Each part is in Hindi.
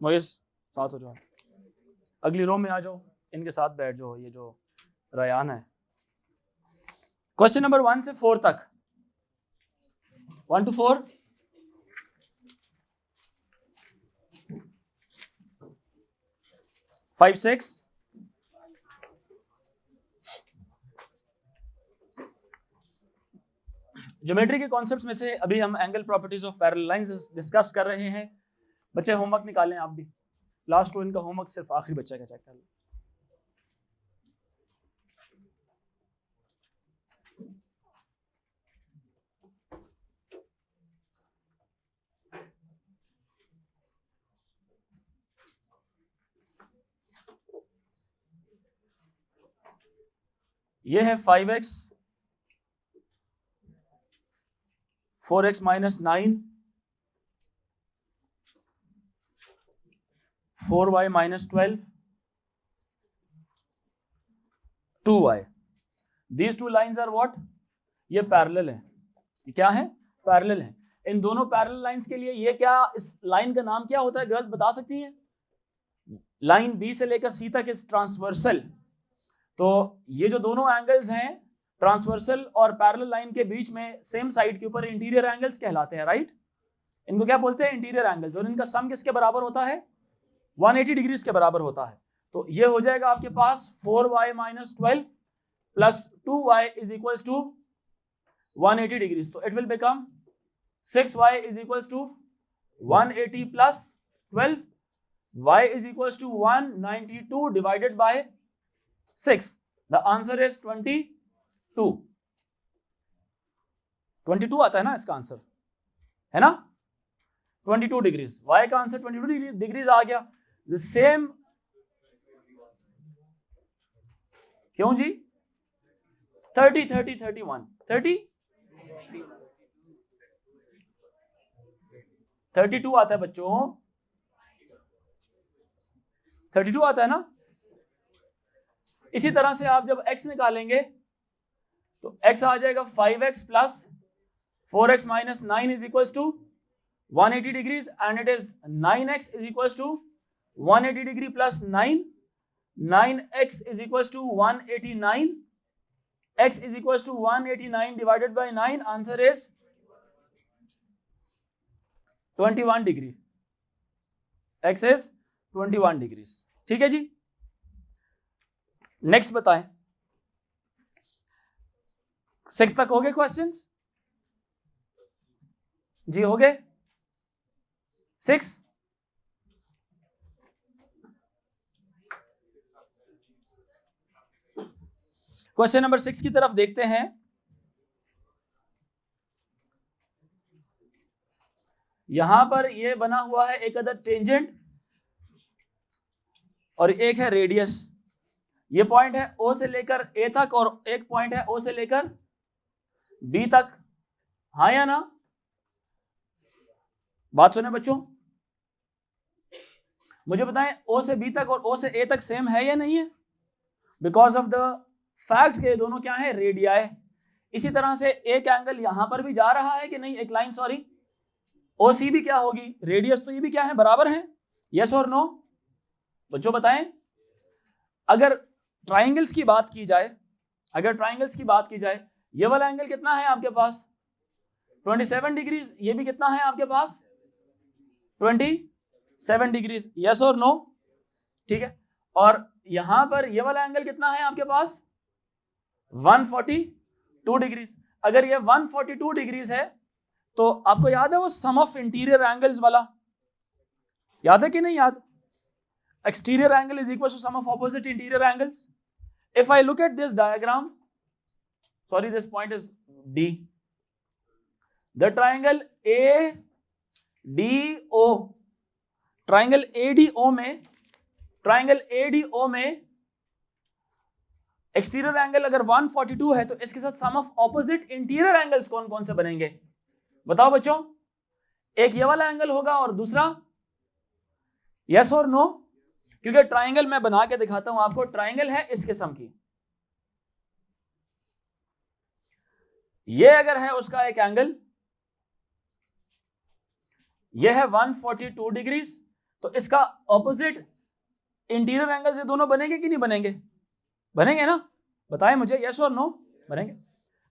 मोइस साथ हो जाओ, अगली रो में आ जाओ, इनके साथ बैठ जाओ, ये जो रयान है। क्वेश्चन नंबर 1 से 4 तक, 1 to 4, फाइव सिक्स, ज्योमेट्री के कॉन्सेप्ट्स में से अभी हम angle properties of parallel lines discuss कर रहे हैं। बच्चे होमवर्क निकालें आप भी, लास्ट रो इनका होमवर्क सिर्फ आखिरी बच्चे का चेक कर लें। ये है 5x 4x minus 9 4y minus 12 2y। These two lines are what? ये पैरेलल है। क्या है? पैरेलल है। इन दोनों पैरेलल लाइंस के लिए ये क्या, इस लाइन का नाम क्या होता है? गर्ल्स बता सकती हैं? लाइन बी से लेकर सी तक इस ट्रांसवर्सल। तो ये जो दोनों एंगल्स हैं ट्रांसवर्सल और पैरेलल लाइन के बीच में सेम साइड के ऊपर इंटीरियर एंगल्स कहलाते हैं, राइट? इनको क्या बोलते हैं? Interior angles. और इनका सम किसके बराबर होता है? 180 डिग्रीज के बराबर होता है। तो ये हो जाएगा आपके पास 4y minus 12 plus 2y is equals to 180 degrees. तो it will become 6y is equals to 180 plus 12, y is equals to 192 divided by 6। The answer is 22। 22 आता है ना इसका आंसर, है ना? 22 डिग्रीज। y का आंसर 22 डिग्रीज आ गया। द सेम, क्यों जी? 30 30 31 30 32 आता है बच्चों, 32 आता है ना? इसी तरह से आप जब x निकालेंगे तो x आ जाएगा 5x plus 4x minus 9 is equals to 180 degrees and it is 9x is equals to 180 degree plus 9, 9x is equals to 189, x is equals to 189 divided by 9, answer is 21 degree. x is 21 degrees. ठीक है जी, नेक्स्ट बताएं। 6 तक हो गए क्वेश्चंस जी? हो गए 6? क्वेश्चन नंबर 6 की तरफ देखते हैं। यहां पर ये बना हुआ है एक अदर टेंजेंट और एक है रेडियस। ये पॉइंट है O से लेकर A तक और एक पॉइंट है O से लेकर B तक। हाँ या ना? बात सुने बच्चों, मुझे बताएं O से B तक और O से A तक सेम है या नहीं है? बिकॉज ऑफ द फैक्ट के दोनों क्या है? रेडियाई। इसी तरह से एक एंगल यहां पर भी जा रहा है कि नहीं, एक लाइन सॉरी, OC भी क्या होगी? रेडियस। तो ये भी क्या है? बराबर है। यस और नो? बच्चों बताएं। अगर ट्राइंगल्स की बात की जाए, अगर ट्राइंगल्स की बात की जाए, ये वाला एंगल कितना है आपके पास? 27 डिग्रीज। ये भी कितना है आपके पास? 27 डिग्रीज। यस और नो? ठीक है। और यहां पर ये वाला एंगल कितना है आपके पास? 142 डिग्रीज। अगर ये 142 डिग्रीज है तो आपको याद है वो सम ऑफ इंटीरियर एंगल्स वाला, याद है कि नहीं याद? Exterior angle is equal to sum of opposite interior angles. If I look at this diagram, sorry, this point is D. The triangle ADO, triangle ADO में एक्सटीरियर एंगल अगर 142 है तो इसके साथ सम ऑफ ऑपोजिट इंटीरियर एंगल्स कौन कौन से बनेंगे? बताओ बच्चों। एक ये वाला एंगल होगा और दूसरा, यस और नो? क्योंकि ट्राइंगल मैं बना के दिखाता हूं आपको। ट्राइंगल है इस किस्म की, ये अगर है उसका एक एंगल, ये है 142 डिग्रीज, तो इसका ऑपोजिट इंटीरियर एंगल से दोनों बनेंगे कि नहीं बनेंगे? बनेंगे ना, बताएं मुझे, यस और नो, बनेंगे।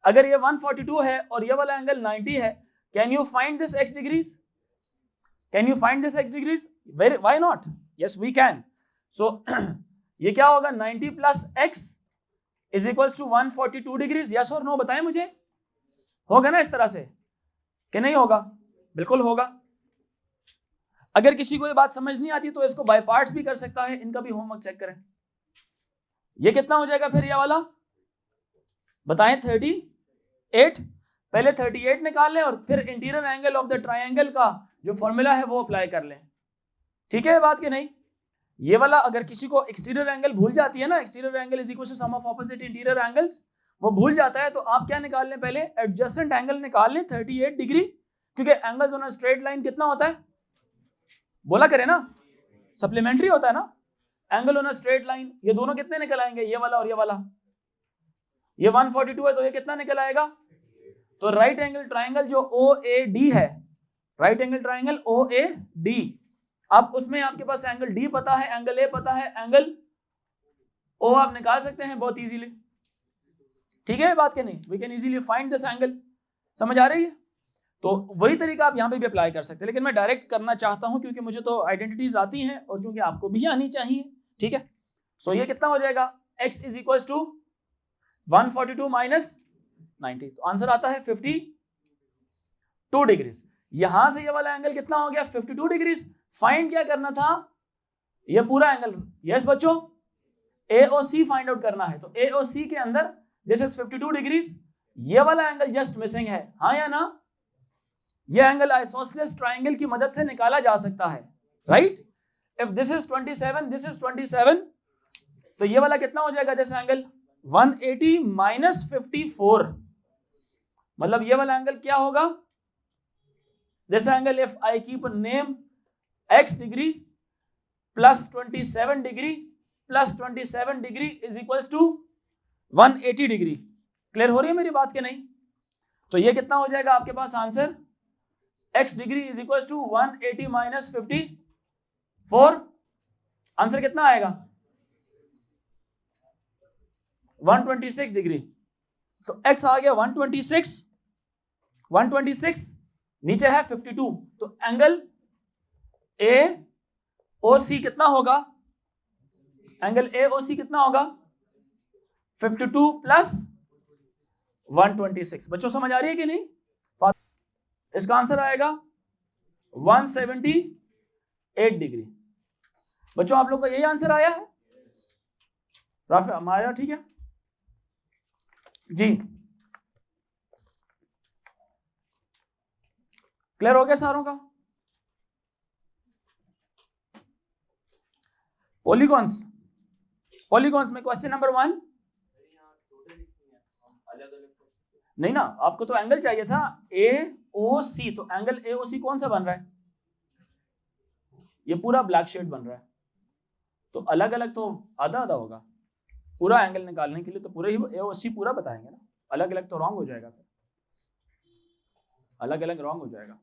अगर ये 142 है और ये वाला एंगल 90 है, can you find this x degrees? Can you find this x degrees? Why not? Yes we can. So ये क्या होगा, 90 plus x is equals to 142 degrees, yes और नो, बताएं मुझे। होगा ना इस तरह से कि नहीं होगा? बिल्कुल होगा। अगर किसी को ये बात समझ नहीं आती तो इसको बाय पार्ट्स भी कर सकता है, इनका भी होमवर्क चेक करें। ये कितना हो जाएगा फिर ये वाला, बताएं? 38। पहले 38 निकाल लें और फिर interior angle of the triangle का जो फॉर्मूला है वो अप्लाई कर लें। ठीक है ये बात कि नहीं? ये वाला अगर किसी को एक्सटीरियर एंगल भूल जाती है ना, exterior angle is equal to sum of opposite interior angles, वो भूल जाता है, तो आप क्या निकाल लें, पहले एडजेसेंट एंगल निकाल लें 38 डिग्री, क्योंकि angles on a straight line कितना होता है, बोला करें ना, सप्लीमेंट्री होता है ना। Angle on a straight line, ये दोनों कितने निकल आएंगे, ये वाला और ये वाला। ये 142 है तो ये कितना निकल आएगा, तो राइट एंगल ट्राइंगल जो OAD है, राइट एंगल ट्राइंगल OAD, अब उसमें आपके पास एंगल D पता है, एंगल A पता है, एंगल O आप निकाल सकते हैं बहुत इजीली। ठीक है बात के नहीं, we can easily find this angle. समझ आ रही है? तो वही तरीका आप यहाँ पे भी अप्लाई कर सकते हैं, लेकिन मैं डायरेक्ट करना चाहता हूँ क्योंकि मुझे तो आइडेंटिटीज आती हैं और चूंकि आपको भी आनी चाहिए। ठीक है, सो ये कितना हो जाएगा, x is equal to 142 minus 90, तो आंसर आता है 52 डिग्रीज। यहां से ये वाला एंगल कितना हो गया, 52 डिग्रीज। फाइंड क्या करना था, ये पूरा एंगल, यस बच्चों, AOC फाइंड आउट करना है। तो AOC के अंदर दिस इज 52 डिग्रीज, ये वाला एंगल जस्ट मिसिंग है, हाँ या ना? ये एंगल आइसोसेलेस ट्राइंगल की मदद से निकाला जा सकता है, right? If this is 27, this is 27, तो ये वाला कितना हो जाएगा, दिस एंगल 180 माइनस 54, मतलब ये वाला एंगल क्या होगा, this angle if I keep name x degree plus 27 degree plus 27 degree is equals to 180 degree. Clear हो रही है मेरी बात के नहीं? तो ये कितना हो जाएगा आपके पास answer, x degree is equals to 180 minus 54, answer कितना आएगा, 126 डिग्री। तो x आ गया 126, नीचे है 52, तो एंगल AOC कितना होगा, एंगल AOC कितना होगा, 52 प्लस 126। बच्चों समझ आ रही है कि नहीं? इसका आंसर आएगा 178 डिग्री। बच्चों आप लोग का यही आंसर आया है, राफे हमारा? ठीक है जी, क्लियर हो गया सारों का? पॉलीगॉन्स, पॉलीगॉन्स में क्वेश्चन नंबर 1 नहीं ना, आपको तो एंगल चाहिए था AOC, तो एंगल AOC कौन सा बन रहा है, ये पूरा ब्लैक शेड बन रहा है, तो अलग अलग तो आधा आधा होगा। पूरा एंगल निकालने के लिए तो पूरे ही AOC पूरा बताएंगे ना, अलग अलग तो रॉन्ग हो जाएगा, फिर अलग अलग रॉन्ग हो जाएगा।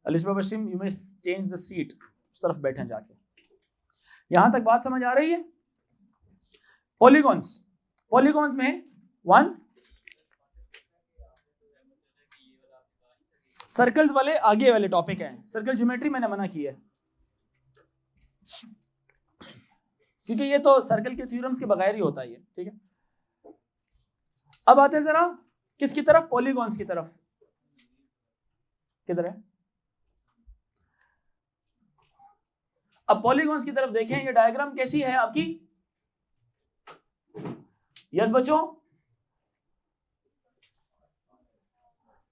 Alisba Wasim, you may change the seat, उस तरफ बैठे जाके। यहां तक बात समझ आ रही है? पॉलीगॉन्स, पॉलीगॉन्स में 1 सर्कल्स वाले आगे वाले टॉपिक है, सर्कल ज्योमेट्री मैंने मना की है क्योंकि ये तो सर्कल के थ्योरम्स के बगैर ही होता है ये। ठीक है, अब आते हैं जरा किसकी तरफ, पॉलीगॉन्स की तरफ। किधर है? अब पॉलीगॉन्स की तरफ देखें, ये डायग्राम कैसी है आपकी, यस बच्चों,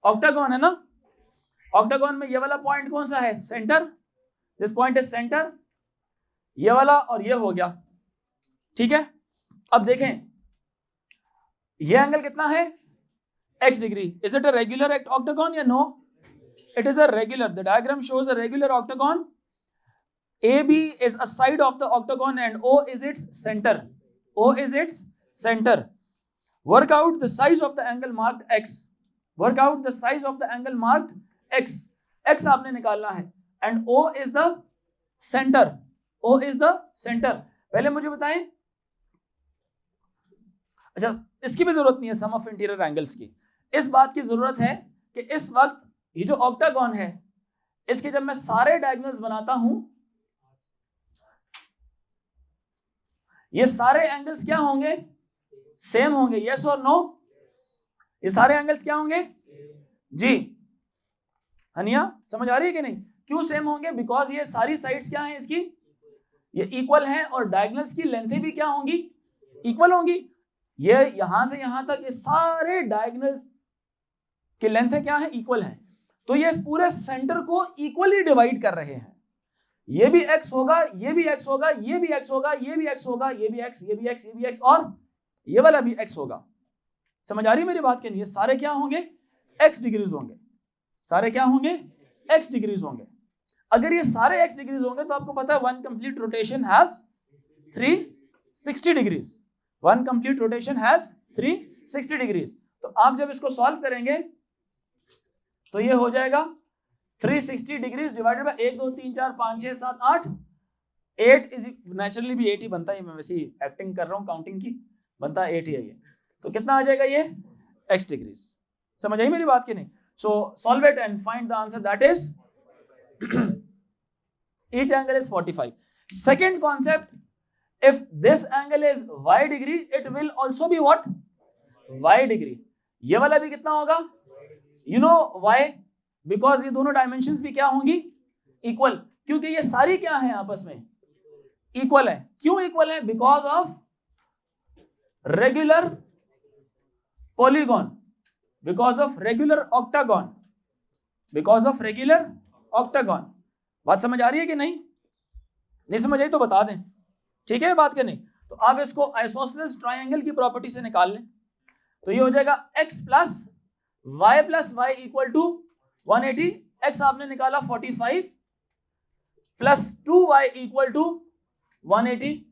ऑक्टागन है ना। ऑक्टागन में ये वाला पॉइंट कौन सा है, centre, this point is centre, ये वाला और ये हो गया। ठीक है, अब देखें ये एंगल कितना है, x degree. Is it a regular octagon या no? It is a regular, the diagram shows a regular octagon. AB is a side of the octagon and O is its center. O is its center. Work out the size of the angle marked X. Work out the size of the angle marked X. X आपने निकालना है and O is the centre, O is the centre. पहले मुझे बताएं, अच्छा इसकी भी जरूरत नहीं है सम ऑफ इंटीरियर एंगल्स की, इस बात की जरूरत है कि इस वक्त ये जो ऑक्टागन है इसके जब मैं सारे डायगोनल्स बनाता हूं, ये सारे एंगल्स क्या होंगे, सेम होंगे, यस और नो? ये सारे एंगल्स क्या होंगे जी? हनिया समझ आ रही है कि नहीं? क्यों सेम होंगे? बिकॉज ये सारी साइड्स क्या हैं इसकी, ये इक्वल हैं, और डायगोनल्स की लेंथें भी क्या होंगी, इक्वल होंगी। ये यहां से यहां तक ये सारे डायगोनल्स की लेंथें क्या है, इक्वल है। तो ये इस पूरे सेंटर को इक्वली डिवाइड कर रहे हैं। ये भी x होगा, ये भी x होगा, ये भी x होगा, ये भी x होगा, ये भी x, ये भी x, ये भी x, और ये वाला भी x होगा। समझ आ रही है मेरी बात के नहीं? ये सारे क्या होंगे, x डिग्रीज होंगे, सारे क्या होंगे, x डिग्रीज होंगे। अगर ये सारे x डिग्रीज होंगे तो आपको पता है one complete rotation has 360 degrees, one complete rotation has 360 degrees. तो आप जब इसको सॉल्व करेंगे तो ये हो जाएगा 360 degrees divided by 1 2 3 4 5 6 7 8, 8 is naturally भी 8 ही बनता है, मैं वैसे ही एक्टिंग कर रहा हूँ काउंटिंग की, बनता है 8 ही है ये। तो कितना आ जाएगा ये, x डिग्रीज। समझ आई मेरी बात की नहीं? सो solve it and find the answer, that is each angle is 45. Second concept, if this angle is y degree, it will also be what, y degree. ये वाला भी कितना होगा, you know why? Because ये दोनों डायमेंशंस भी क्या होंगी, इक्वल, क्योंकि ये सारी क्या है आपस में इक्वल है। क्यों इक्वल है? Because of regular polygon, because of regular octagon, because of regular octagon. बात समझ आ रही है कि नहीं? नहीं समझ आई तो बता दें, ठीक है बात करनी। तो आप इसको आइसोसेलेस ट्रायंगल की प्रॉपर्टी से निकाल लें, तो ये हो जाएगा x plus y equal to 180, x आपने निकाला 45 plus 2y equal to 180,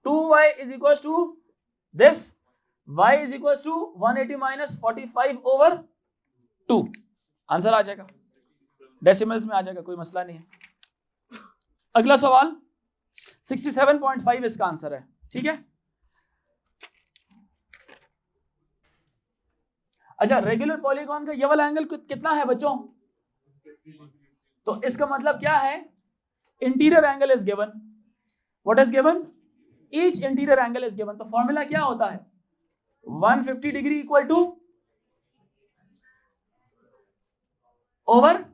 2y is equal to this, y is equal to 180 minus 45 over 2, answer आ जाएगा, डेसिमल्स में आ जाएगा, कोई मसला नहीं है। अगला सवाल 67.5 इसका आंसर है, ठीक है। अच्छा, रेगुलर पॉलीगॉन का ये वाला एंगल कितना है बच्चों? तो इसका मतलब क्या है, interior angle is given, what is given, each interior angle is given. तो फॉर्मूला क्या होता है, 150 degree equal to over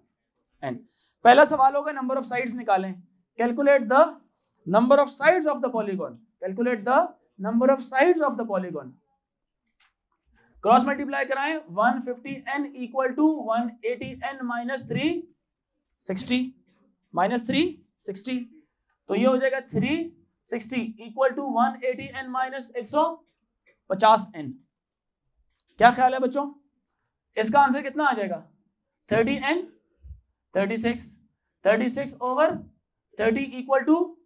n। पहला सवाल होगा नंबर ऑफ साइड्स निकालें, calculate the number of sides of the polygon, calculate the number of sides of the polygon. Cross multiply कराएं, 150n equal to 180n minus 360, minus 360, तो ये हो जाएगा 360 equal to 180n minus 150n। क्या ख्याल है बच्चों, इसका आंसर कितना आ जाएगा, 30n, 36 over 30 equal to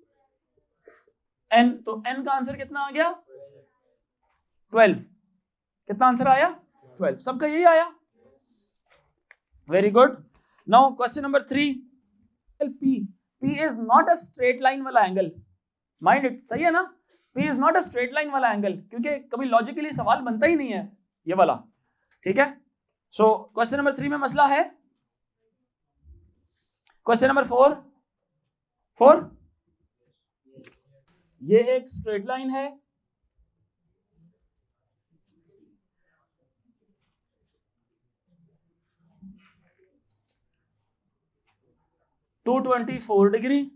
n, तो n का आंसर कितना आ गया, 12। कितना आंसर आया, 12। सबका यही आया, very good. Now question number 3, P is not a straight line वाला एंगल, माइंड इट, सही है ना, P is not a straight line वाला एंगल, क्योंकि कभी लॉजिकली सवाल बनता ही नहीं है ये वाला, ठीक है। सो क्वेश्चन नंबर 3 में मसला है। क्वेश्चन नंबर 4, ये एक स्ट्रेट लाइन है, टू 24 डिग्री,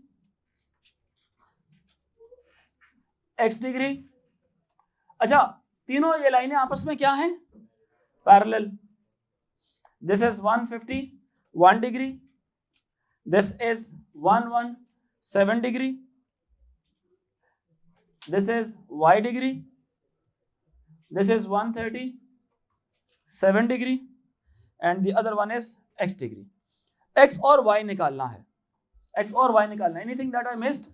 x डिग्री। अच्छा, तीनों ये लाइनें आपस में क्या हैं, parallel. This is 151 degree, this is 117 degree, this is y degree, this is 137 degree and the other one is x degree। x और y निकालना है, x और y निकालना है। एनीथिंग दैट आई मिस्ड,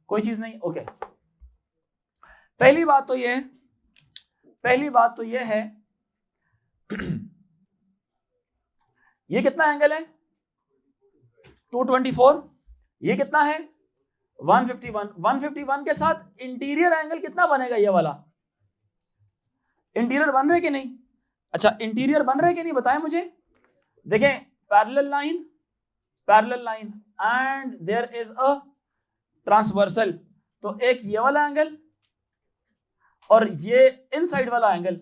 कोई चीज नहीं, ओके। पहली बात तो ये है ये कितना एंगल है, 224, ये कितना है 151। 151 के साथ इंटीरियर एंगल कितना बनेगा, ये वाला इंटीरियर बन रहे कि नहीं? अच्छा इंटीरियर बन रहे कि नहीं बताएं मुझे। देखें parallel line and there is a transversal, तो एक ये वाला एंगल और ये इनसाइड वाला एंगल,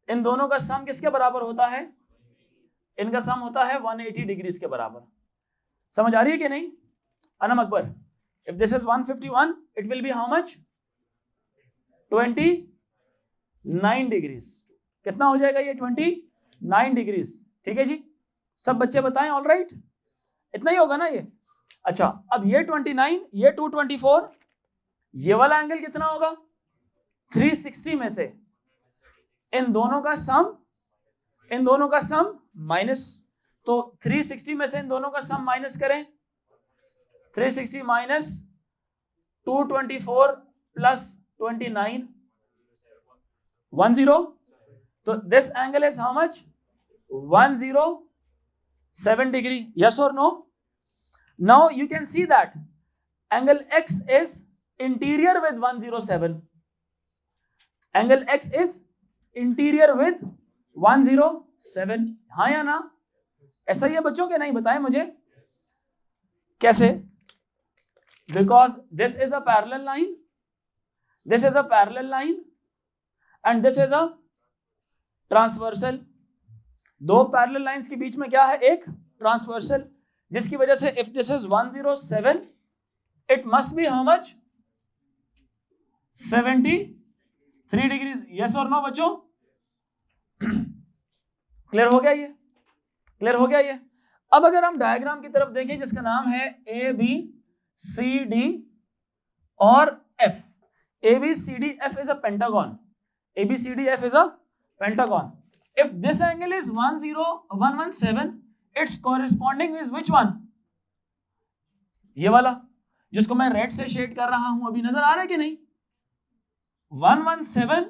इन दोनों का सम किसके बराबर होता है? इनका सम होता है 180 डिग्रीज के बराबर। समझ आ रही है कि नहीं? Anam Akbar, if this is 151 it will be how much 29 degrees. कितना हो जाएगा ये 29 डिग्रीज। ठीक है जी, सब बच्चे बताएं। ऑल राइट, इतना ही होगा ना ये। अच्छा अब ये 29, ये 224, ये वाला एंगल कितना होगा 360 में से इन दोनों का सम माइनस, तो 360 में से इन दोनों का सम माइनस करें, 360 माइनस 224 प्लस 29 10, तो this angle is how much 107 degree. Yes और no? Now you can see that angle x is interior with 107, angle x is interior with 107। हाँ या ना? ऐसा ही है बच्चों के नहीं? बताएं मुझे कैसे। Because this is a parallel line, this is a parallel line and this is a transversal। दो parallel lines के बीच में क्या है? एक transversal, जिसकी वजह से if this is 107 it must be how much 73 degrees। yes or no बच्चों? क्लियर हो गया ये? क्लियर हो गया ये? अब अगर हम डायग्राम की तरफ देखें जिसका नाम है ABCD और F। ABCDF is a pentagon, ABCDF is a pentagon। If this angle is 10117, its corresponding is which one? ये वाला जिसको मैं रेड से शेड कर रहा हूं, अभी नजर आ रहा है कि नहीं? 117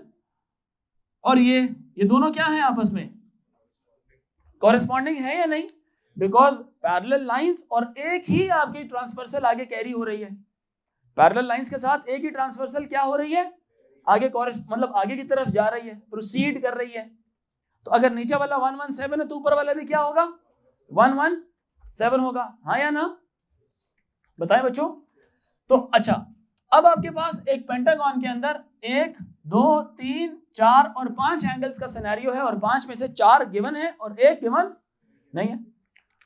और ये दोनों क्या है आपस में? कॉरेस्पॉन्डिंग है या नहीं? बिकॉज पैरेलल लाइंस और एक ही आपकी ट्रांसवर्सल आगे कैरी हो रही है। पैरेलल लाइंस के साथ एक ही ट्रांसवर्सल क्या हो रही है? आगे मतलब आगे की तरफ जा रही है, प्रोसीड कर रही है। तो अगर नीचे वाला 117 है तो ऊपर वाला भी क्या होगा? 117 होगा। हाँ या ना? बताएं बच्चों। तो अच्छा अब आपके पास एक पेंटागन के अंदर 1 2 3 4 और 5 एंगल्स का सिनेरियो है और 5 में से 4 गिवन है और 1 गिवन नहीं है।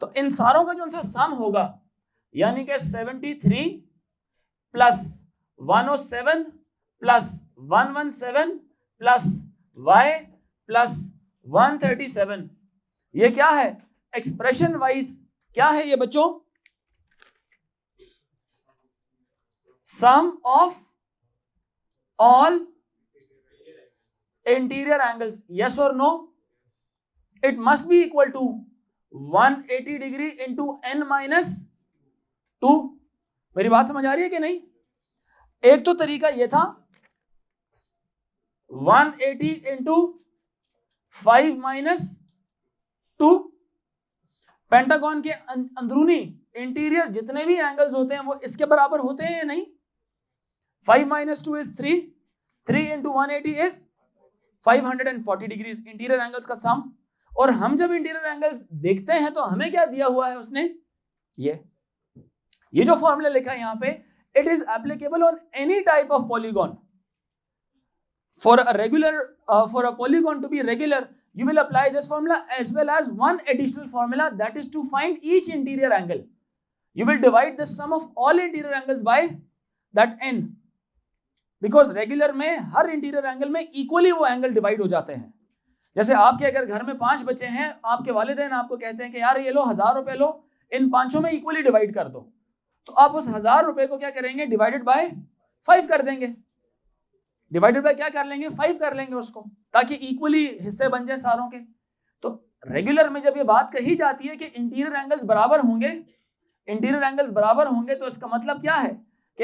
तो इन सारों का जो सम होगा यानी कि 73 plus 107 plus 117 plus y plus 137, ये क्या है? एक्सप्रेशन वाइज क्या है ये बच्चों? Sum of all interior angles. Yes और no? It must be equal to 180 degree into n-2। मेरी बात समझ आ रही है कि नहीं? एक तो तरीका ये था 180 इंटू 5-2। पेंटागन के अंदरूनी इंटीरियर जितने भी एंगल्स होते हैं वो इसके बराबर होते हैं या नहीं? 5-2 is 3, 3 into 180 is 540 degrees interior angles का सम। और हम जब इंटीरियर एंगल्स देखते हैं तो हमें क्या दिया हुआ है उसने? ये जो फॉर्मूला लिखा है यहाँ पे, it is applicable on any type of polygon. For a polygon to be regular you will apply this formula as well as one additional formula, that is to find each interior angle. You will divide the sum of all interior angles by that n, because regular में हर interior angle में equally वो angle divide हो जाते हैं। जैसे आपके अगर घर में 5 बच्चे हैं, आपके वालिदैन आपको कहते हैं कि यार ये लो 1000 रुपए लो, इन 5 में इक्वली डिवाइड कर दो, तो आप उस 1000 रुपए को क्या करेंगे? डिवाइडेड बाय 5 कर देंगे। डिवाइडेड बाय क्या कर लेंगे? 5 कर लेंगे उसको, ताकि इक्वली हिस्से बन जाए सारों के। तो रेगुलर में जब ये बात कही जाती है कि इंटीरियर एंगल्स बराबर होंगे, इंटीरियर एंगल्स बराबर होंगे, तो इसका मतलब क्या है कि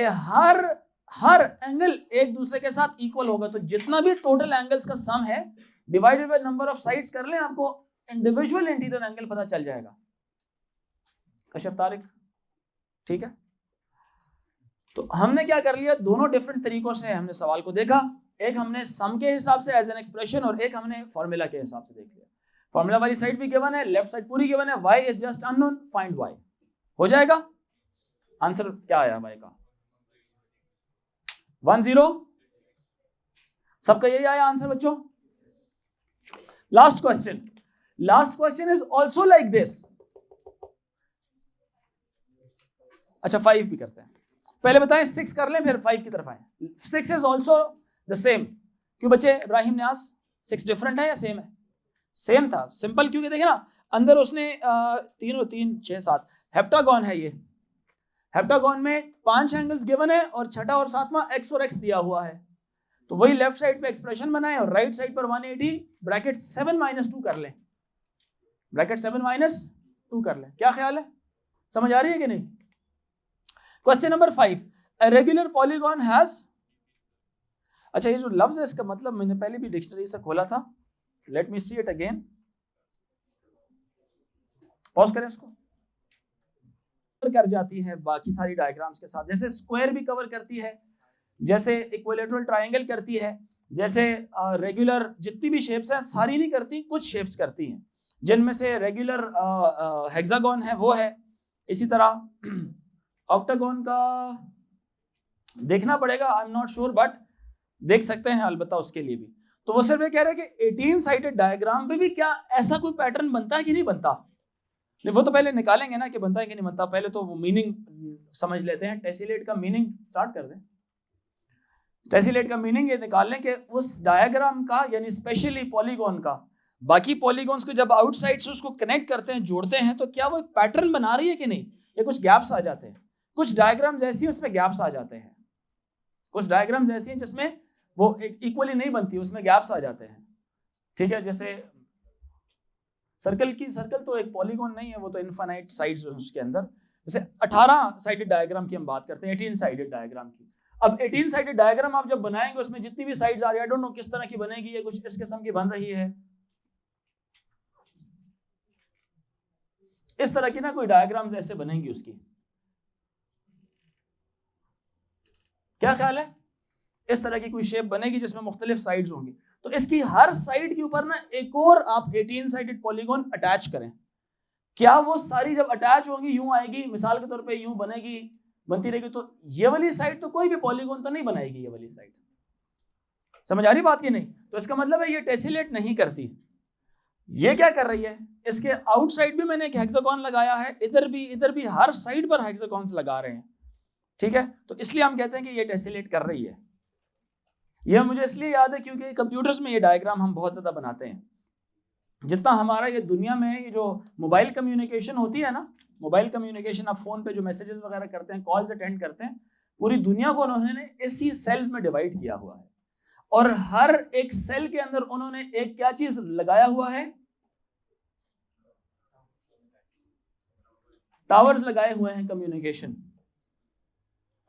हर एंगल एक दूसरे के साथ इक्वल होगा। तो जितना भी टोटल एंगल्स का सम है divided by number of sides कर लें, आपको इंडिविजुअल इंटीरियर एंगल पता चल जाएगा। कशिफ तारिक, ठीक है? तो हमने क्या कर लिया, दोनों डिफरेंट तरीकों से हमने सवाल को देखा। एक हमने सम के हिसाब से एज एन एक्सप्रेशन, और एक हमने फॉर्मूला के हिसाब से देख लिया। फॉर्मूला वाली साइड भी गिवन है, लेफ्ट साइड पूरी गिवन है, y is just unknown, find y। हो जाएगा। आंसर क्या आया y का? 10। सबका यही आया आंसर बच्चों। Last question is also like this. अच्छा 5 भी करते हैं, पहले बताएं 6 कर लें फिर 5 की तरफ आए। 6 इज ऑल्सो द सेम। क्यों बच्चे इब्राहिम न्यास, 6 डिफरेंट है या सेम है? सेम था। सिंपल, क्योंकि देखिए ना अंदर उसने 3 और 3 6 7 हेप्टागोन है। ये हेप्टागोन में 5 एंगल्स गिवन है और छठा और सातवां x और x दिया हुआ है। तो वही लेफ्ट साइड पे एक्सप्रेशन बनाए और राइट साइड पर 180 ब्रैकेट 7 - 2 कर लें, ब्रैकेट 7 - 2 कर लें। क्या ख्याल है, समझ आ रही है कि नहीं? Question number 5, a regular polygon has। अच्छा ये जो लफ्ज है इसका मतलब मैंने पहले भी डिक्शनरी से खोला था, let me see it again. Pause करें इसको। कर जाती है बाकी सारी डायग्राम्स के साथ, जैसे स्क्वायर भी कवर करती है, जैसे इक्विलेटरल ट्रायंगल करती है, जैसे रेगुलर जितनी भी शेप्स हैं सारी नहीं करती, कुछ शेप्स करती हैं, जिनमें से रेगुलर हेक्सागोन है वो है। इसी तरह ऑक्टागोन का देखना पड़ेगा, I am not sure, but देख सकते हैं अलबत्ता उसके लिए भी। तो वो सिर्फ ये कह रहे हैं कि 18 साइडेड डायग्राम पे भी क्या ऐसा कोई पैटर्न बनता है कि नहीं बनता। नहीं, वो तो पहले निकालेंगे ना कि बनता है कि नहीं बनता, पहले तो वो मीनिंग समझ लेते हैं। टेसिलेट का मीनिंग स्टार्ट कर दें। टेसिलेट का मीनिंग ये निकाल लें कि उस डायग्राम का, यानी स्पेशली पॉलीगॉन का, बाकी पॉलीगॉन्स को जब आउटसाइड से उसको कनेक्ट करते हैं, जोड़ते हैं, तो क्या वो एक पैटर्न बना रही है कि नहीं, या कुछ गैप्स आ जाते हैं। कुछ डायग्राम्स ऐसी हैं उसमें गैप्स आ जाते हैं, कुछ डायग्राम्स ऐसी हैं जिसमें वो इक्वली नहीं बनती, उसमें गैप्स आ जाते हैं। ठीक है, जैसे सर्कल तो एक पॉलीगॉन नहीं है, वो तो इनफाइनाइट साइड्स हैं उसके अंदर। जैसे 18 साइडेड डायग्राम की हम बात करते हैं, 18 साइडेड डायग्राम की। अब 18 साइडेड डायग्राम आप जब बनाएंगे उसमें जितनी भी साइड्स आ रही है, आई डोंट नो किस तरह की बनेगी, ये कुछ इस किस्म की बन रही है, इस तरह की ना कोई डायग्राम्स ऐसे बनेंगी उसकी। क्या ख्याल है? इस तरह की कोई शेप बनेगी जिसमें मुख्तलिफ साइड्स होंगी। तो इसकी हर साइड के ऊपर ना एक और आप 18 साइडेड पॉलीगॉन अटैच करें। क्या वो सारी जब अटैच होंगी यूं आएगी, मिसाल के तौर पे यूं बनेगी, बनती रहेगी, तो ये वाली साइड तो कोई भी पॉलीगॉन तो नहीं बनाएगी, ये वाली साइड। समझ आ रही बात की नहीं? तो इसका मतलब है ये टेसिलेट नहीं करती। ये क्या कर रही है, इसके आउटसाइड भी मैंने एक हेक्सागोन लगाया है, इधर भी हर साइड पर हेक्सागोन्स लगा रहे हैं। ठीक है, तो इसलिए हम कहते हैं कि ये टेसिलेट कर रही है। यह मुझे इसलिए याद है क्योंकि कंप्यूटर्स में ये डायग्राम हम बहुत ज़्यादा बनाते हैं। जितना हमारा ये दुनिया में ये जो मोबाइल कम्युनिकेशन होती है ना, मोबाइल कम्युनिकेशन, आप फ़ोन पे जो मैसेजेस वगैरह करते हैं, कॉल्स अटेंड करते हैं, पूरी दुनिया को उन्होंने इसी सेल्स में डिवाइड किया हुआ है। और हर एक सेल के अंदर उन्होंने एक क्या चीज़ लगाया हुआ है, टावर्स लगाए हुए हैं कम्युनिकेशन।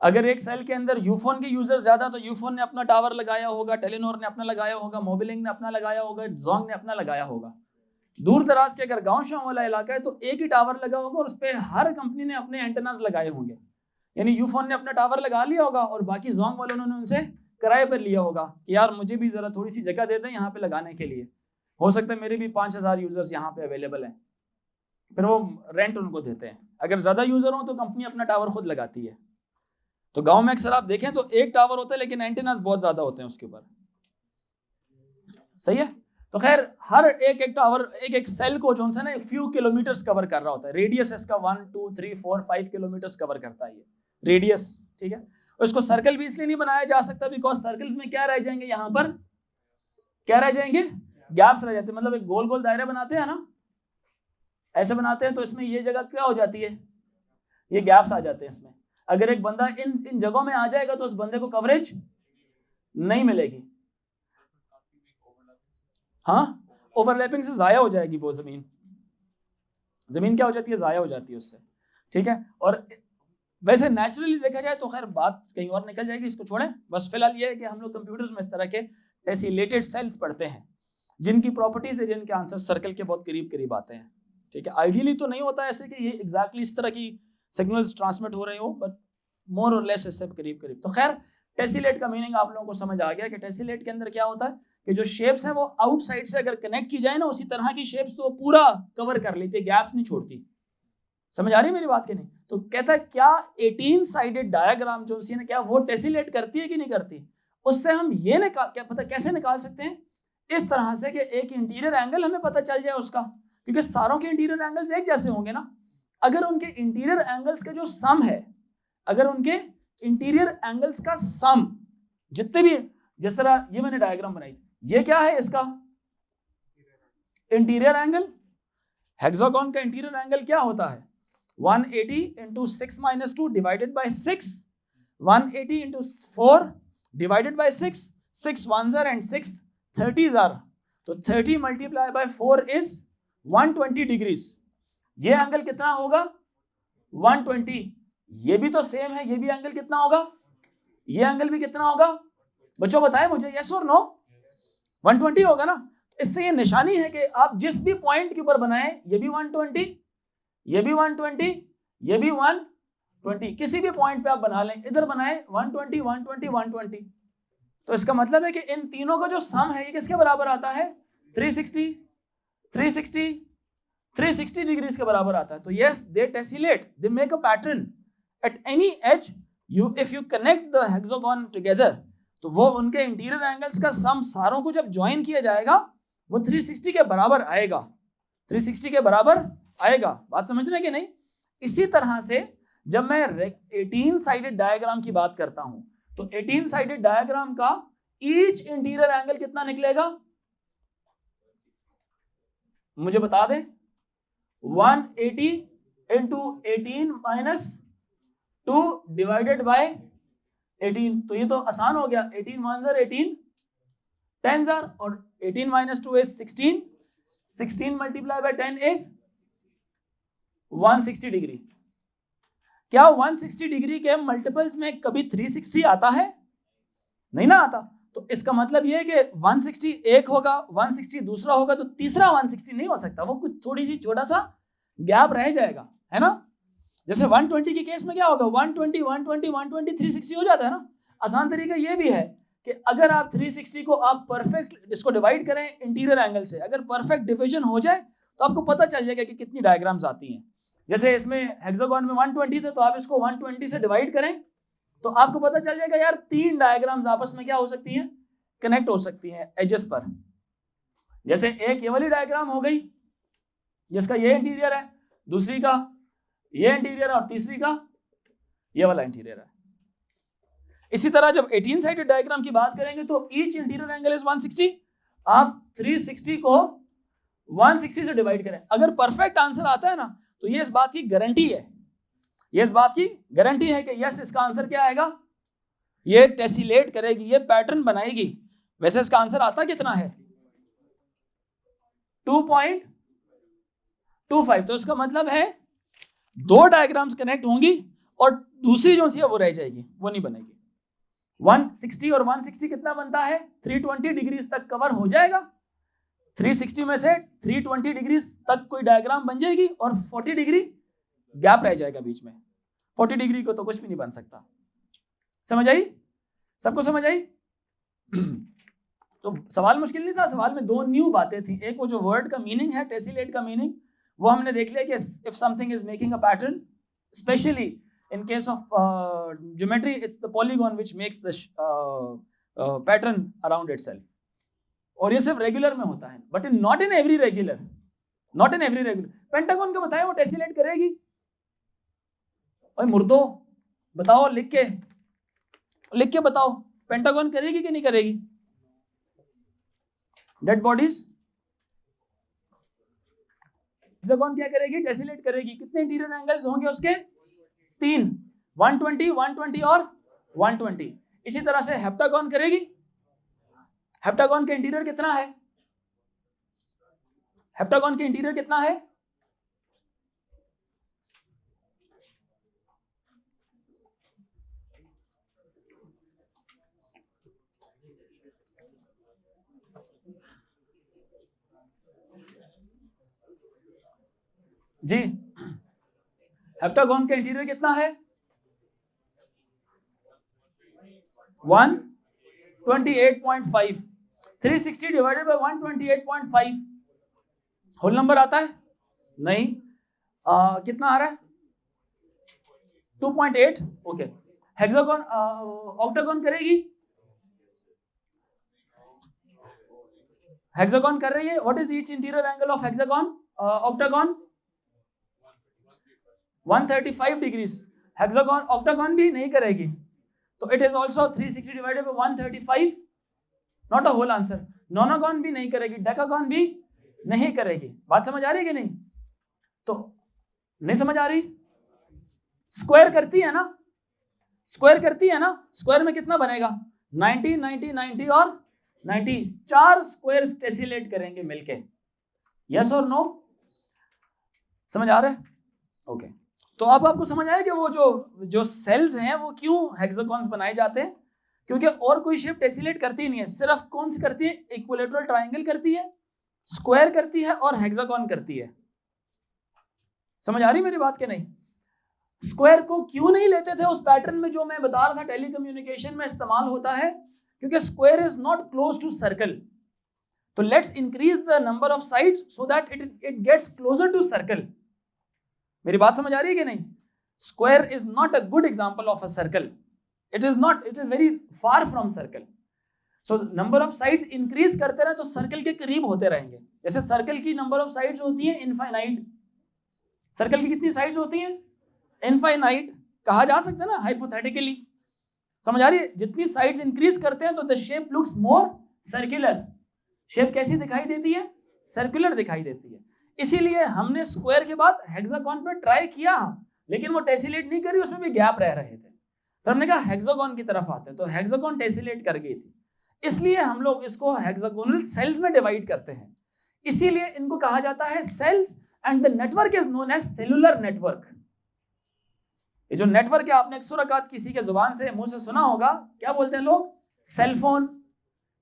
अगर एक सेल के अंदर यूफोन के यूजर ज्यादा, तो यूफोन ने अपना टावर लगाया होगा, टेलीनॉर ने अपना लगाया होगा, मोबिलिंक ने अपना लगाया होगा, जोंग ने अपना लगाया होगा। दूर दराज के अगर गांव शांव वाला इलाका है तो एक ही टावर लगा होगा और उस पर हर कंपनी ने अपने एंटेनास लगाए होंगे। यानी यूफोन ने अपना टावर लगा लिया होगा और बाकी जोंग वालों ने उनसे किराए पर लिया होगा कि यार मुझे भी जरा थोड़ी सी जगह दे दें यहाँ पे लगाने के लिए, हो सकता है मेरे भी 5000 यूजर्स यहाँ पे अवेलेबल हैं। फिर वो रेंट उनको देते हैं। अगर ज्यादा यूजर हो तो कंपनी अपना टावर खुद लगाती है। तो गांव में अक्सर आप देखें तो एक टावर होता है लेकिन एंटेनास बहुत ज्यादा होते हैं उसके ऊपर। सही है। तो खैर हर एक टावर एक सेल को जो है ना फ्यू किलोमीटर्स कवर कर रहा होता है। रेडियस इसका 1 2 3 4 5 किलोमीटर्स कवर करता है ये रेडियस। ठीक है, और इसको सर्कल भी इसलिए नहीं बनाया जा सकता बिकॉज सर्कल्स में क्या रह जाएंगे, यहाँ पर क्या रह जाएंगे, गैप्स रह जाते हैं। मतलब एक गोल गोल दायरा बनाते हैं ना, ऐसे बनाते हैं, तो इसमें ये जगह क्या हो जाती है, ये गैप्स आ जाते हैं इसमें। अगर एक बंदा इन जगहों में आ जाएगा तो उस बंदे को कवरेज नहीं मिलेगी। हाँ, ओवरलैपिंग से जाया हो जाएगी वो जमीन क्या हो जाती है, जाया हो जाती है उससे। ठीक है, और वैसे नेचुरली देखा जाए तो खैर बात कहीं और निकल जाएगी, इसको छोड़ें। बस फिलहाल ये है कि हम लोग कंप्यूटर्स में इस तरह के टेसिलेटेड सेल्स पढ़ते हैं जिनकी प्रॉपर्टीज है, जिनके आंसर सर्कल के बहुत करीब करीब आते हैं। ठीक है, आइडियली तो नहीं होता ऐसे कि ये एग्जैक्टली इस तरह की सिग्नल्स ट्रांसमिट हो रहे हो, बट मोर और लेस इससे करीब करीब। तो खैर टेसिलेट का मीनिंग आप लोगों को समझ आ गया कि टेसिलेट के अंदर क्या होता है कि जो शेप्स हैं वो आउटसाइड से अगर कनेक्ट की जाए ना उसी तरह की शेप्स तो पूरा कवर कर लेती है, गैप्स नहीं छोड़ती। समझ आ रही है मेरी बात की नहीं? तो कहता है क्या 18 साइडेड डायग्राम जो सी क्या वो टेसिलेट करती है कि नहीं करती? उससे हम ये क्या पता कैसे निकाल सकते हैं? इस तरह से कि एक इंटीरियर एंगल हमें पता चल जाए उसका, क्योंकि सारों के इंटीरियर एंगल्स एक जैसे होंगे ना। अगर उनके इंटीरियर एंगल्स का जो सम है, अगर उनके इंटीरियर एंगल्स का सम जितने भी, जिस तरह ये मैंने डायग्राम बनाई, ये क्या है इसका इंटीरियर एंगल। हेक्सागोन का इंटीरियर एंगल क्या होता है? 180 into 6 minus 2 divided by 6, 180 into 4 divided by 6, 6 ones are and 6 30s are, तो 30 multiplied by 4 is 120 degrees। ये एंगल कितना होगा? 120। ये भी तो सेम है, ये भी एंगल कितना होगा? ये एंगल भी कितना होगा? बच्चों बताएं मुझे, यस और नो? 120 होगा ना। इससे ये निशानी है कि आप जिस भी पॉइंट के ऊपर बनाएं, ये भी 120, ये भी 120, ये भी 120, किसी भी पॉइंट पे आप बना लें, इधर बनाएं 120, 120, 120, तो इसका मतलब है कि इन तीनों का जो सम है ये किसके बराबर आता है? 360, 360, 360 डिग्रीज के बराबर आता है। तो yes, they tessellate, they make a pattern at any edge. If you connect the hexagon together, तो वो उनके इंटीरियर एंगल्स का सम सारों को जब ज्वाइन किया जाएगा वो 360 के बराबर आएगा, 360 के बराबर आएगा। बात समझ रहे हैं कि नहीं? इसी तरह से जब मैं 18 साइडेड डायग्राम की बात करता हूं, तो 18 साइडेड डायग्राम का ईच इंटीरियर एंगल कितना निकलेगा? मुझे बता दें। 180 into 18 minus 2 divided by 18, तो ये तो आसान हो गया। 18 ones are 18, 10s are, और 18 minus 2 is 16, 16 multiplied by 10 is 160 degree. क्या 160 डिग्री के मल्टीपल्स में कभी 360 आता है? नहीं ना आता। तो इसका मतलब ये है कि 160 एक होगा, 160 दूसरा होगा, तो तीसरा 160 नहीं हो सकता, वो कुछ थोड़ी सी छोटा सा गैप रह जाएगा, है ना? जैसे 120 के केस में क्या होगा? 120, 120, 120, 360 हो जाता है ना। आसान तरीका ये भी है कि अगर आप 360 को आप परफेक्ट इसको डिवाइड करें इंटीरियर एंगल से, अगर परफेक्ट डिवीजन हो जाए तो आपको पता चल जाएगा कि कितनी डायग्राम्स आती हैं। जैसे इसमें हेक्सागोन में 120 थे, तो आप इसको 120 से डिवाइड करें तो आपको पता चल जाएगा यार 3 डायग्राम्स आपस में क्या हो सकती हैं? कनेक्ट हो सकती हैं एजेस पर। जैसे एक ये वाली डायग्राम हो गई जिसका ये इंटीरियर है, दूसरी का ये इंटीरियर है, और तीसरी का ये वाला इंटीरियर है। इसी तरह जब 18 साइडेड डायग्राम की बात करेंगे तो ईच इंटीरियर एंगल इज 160। आप 360 को 160 से डिवाइड करें, अगर परफेक्ट आंसर आता है ना तो ये इस बात की गारंटी है, ये इस बात की गारंटी है कि यस इसका आंसर क्या आएगा? ये टेसिलेट करेगी, ये पैटर्न बनाएगी। वैसे इसका आंसर आता कितना है? 2.25। तो इसका मतलब है 2 डायग्राम्स कनेक्ट होंगी और दूसरी जो सी है वो रह जाएगी, वो नहीं बनेगी। 160 और 160 कितना बनता है? 320 डिग्रीज तक कवर हो जाएगा। 360 में से 320 डिग्रीज तक कोई डायग्राम बन जाएगी और 40 डिग्री गैप रह जाएगा बीच में। 40 डिग्री को तो कुछ भी नहीं बन सकता। समझ आई? सबको समझ आई? तो सवाल मुश्किल नहीं था, सवाल में 2 न्यू बातें थी। एक वो जो वर्ड का मीनिंग है, टेसिलेट का मीनिंग, वो हमने देख लिया कि if something is making a pattern, specially in case of geometry it's the polygon which makes the pattern around itself, और ये सिर्फ रेगुलर में होता है, but not in every regular, not in every regular। Pentagon को बताएं वो टेसिलेट करेगी? ओए मुर्दो बताओ, लिख के बताओ, पेंटागन करेगी कि नहीं करेगी? डेड बॉडीज हेक्सागन क्या करेगी? टेसिलेट करेगी। कितने इंटीरियर एंगल्स होंगे उसके? 3, 120, 120 और 120। इसी तरह से हेप्टागन करेगी। हेप्टागन के इंटीरियर कितना है? हेप्टागन के इंटीरियर कितना है? जी, हेप्टागन का इंटीरियर कितना है? 128.5, 360 डिवाइडेड बाय 128.5 होल नंबर आता है? नहीं। कितना आ रहा है? 2.8। ओके, हेक्सागोन ऑक्टागोन करेगी? हेक्सागोन कर रही है। What is each interior angle of hexagon? Octagon 135 degrees. Hexagon octagon भी नहीं करेगी, तो it is also 360 divided by 135, not a whole answer. Nonagon भी नहीं करेगी, डेकागोन भी नहीं करेगी। बात समझ आ रही है कि नहीं? तो नहीं समझ आ रही? स्क्वायर करती है ना, स्क्वायर करती है ना, स्क्वायर में कितना बनेगा? 90 90 90 और 90, 4 स्क्वायर टेसिलेट करेंगे मिलके। यस और नो? समझ आ रहा है? ओके, तो अब आपको समझ आया कि वो जो सेल्स हैं वो क्यों हेक्सागॉन्स बनाए जाते हैं? क्योंकि और कोई शेप टेसिलेट करती नहीं है, सिर्फ कौन सी करती है? इक्विलेटरल ट्रायंगल करती है, स्क्वायर करती है और हेक्सागॉन करती है। समझ आ रही मेरी बात के नहीं? स्क्वायर को क्यों नहीं लेते थे उस पैटर्न में जो मैं बता रहा था टेलीकम्युनिकेशन में इस्तेमाल होता है? क्योंकि square is not close to circle. तो let's increase the number of sides so that it gets closer to circle. मेरी बात समझ आ रही है कि नहीं? Square is not a good example of a circle, it is very far from circle. So number of sides increase करते रहे तो सर्कल के करीब होते रहेंगे। जैसे सर्कल की नंबर ऑफ साइड्स होती है इनफाइनाइट। सर्कल की कितनी साइड्स होती हैं? इनफाइनाइट। कहा जा सकता है ना हाइपोथेटिकली। समझ आ रही है? जितनी साइड्स इंक्रीज करते हैं तो the shape looks more circular. Shape कैसी दिखाई देती है? सर्कुलर दिखाई देती है। इसीलिए हमने स्क्वायर के बाद हेक्सागॉन पे ट्राई किया, लेकिन वो टेसिलेट नहीं करी, उसमें भी गैप रह रहे थे। तो हमने कहा हेक्सागॉन की तरफ आते हैं, तो हेक्सागॉन टेसिलेट कर गई थी। इसलिए हम लोग इसको हेक्सागोनल सेल्स में डिवाइड करते हैं। इसीलिए इनको कहा जाता है cells, and the network is known as cellular network. ये जो नेटवर्क है, आपने अक्सर औकात किसी के जुबान से मुंह से सुना होगा, क्या बोलते हैं लोग? Cell phone,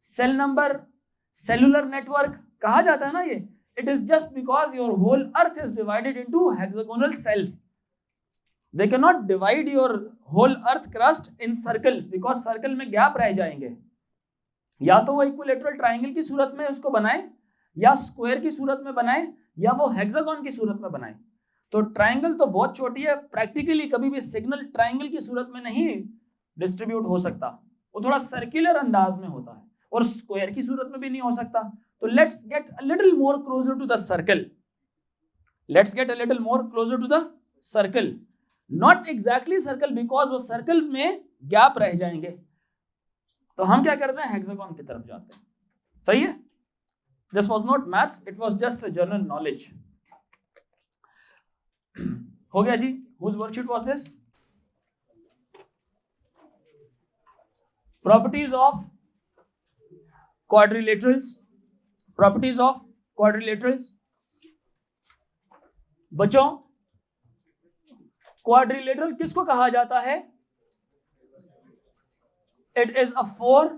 cell number, cellular network कहा जाता है ना ये। It is just because your whole earth is divided into hexagonal cells. They can not divide your whole earth crust in circles because circle में गैप रह जाएंगे। या तो वो इक्विलेटरल ट्रायंगल की सूरत में उसको बनाए, या स्क्वायर की सूरत में बनाए, या वो हेक्सागोन की सूरत में बनाए। तो ट्रायंगल तो बहुत छोटी है, प्रैक्टिकली कभी भी सिग्नल ट्रायंगल की सूरत में नहीं डिस्ट्रीब्यूट हो सकता, वो थोड़ा सर्कुलर अंदाज में होता है, और स्क्वायर की सूरत में भी नहीं हो सकता। तो let's get a little more closer to the circle, let's get a little more closer to the circle, not exactly circle because वो सर्कल्स में गैप रह जाएंगे। तो हम क्या करते हैं? हेक्सागोन की तरफ जाते हैं। सही है? This was not maths, it was just a general knowledge. हो गया जी? Whose worksheet was this? Properties of quadrilaterals. Properties of quadrilaterals. बच्चों, क्वाड्रिलेटरल किसको कहा जाता है? It is a four-sided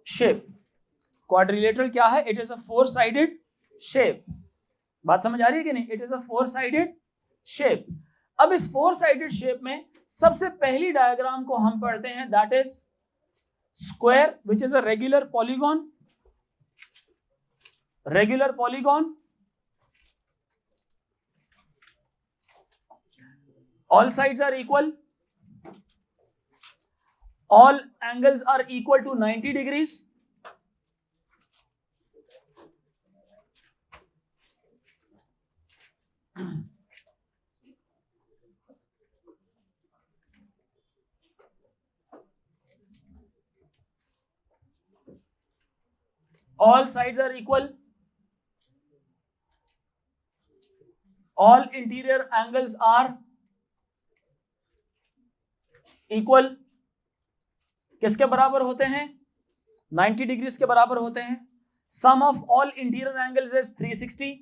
shape. Quadrilateral क्या है? It is a four-sided shape. बात समझ आ रही है कि नहीं? It is a four sided shape. अब इस फोर साइडेड शेप में सबसे पहली डायग्राम को हम पढ़ते हैं, that is square which is a regular polygon. Regular polygon, all sides are equal, all angles are equal to 90 degrees. All sides are equal, all interior angles are equal। किसके बराबर होते हैं? 90 डिग्रीज के बराबर होते हैं। Sum of all interior angles is 360।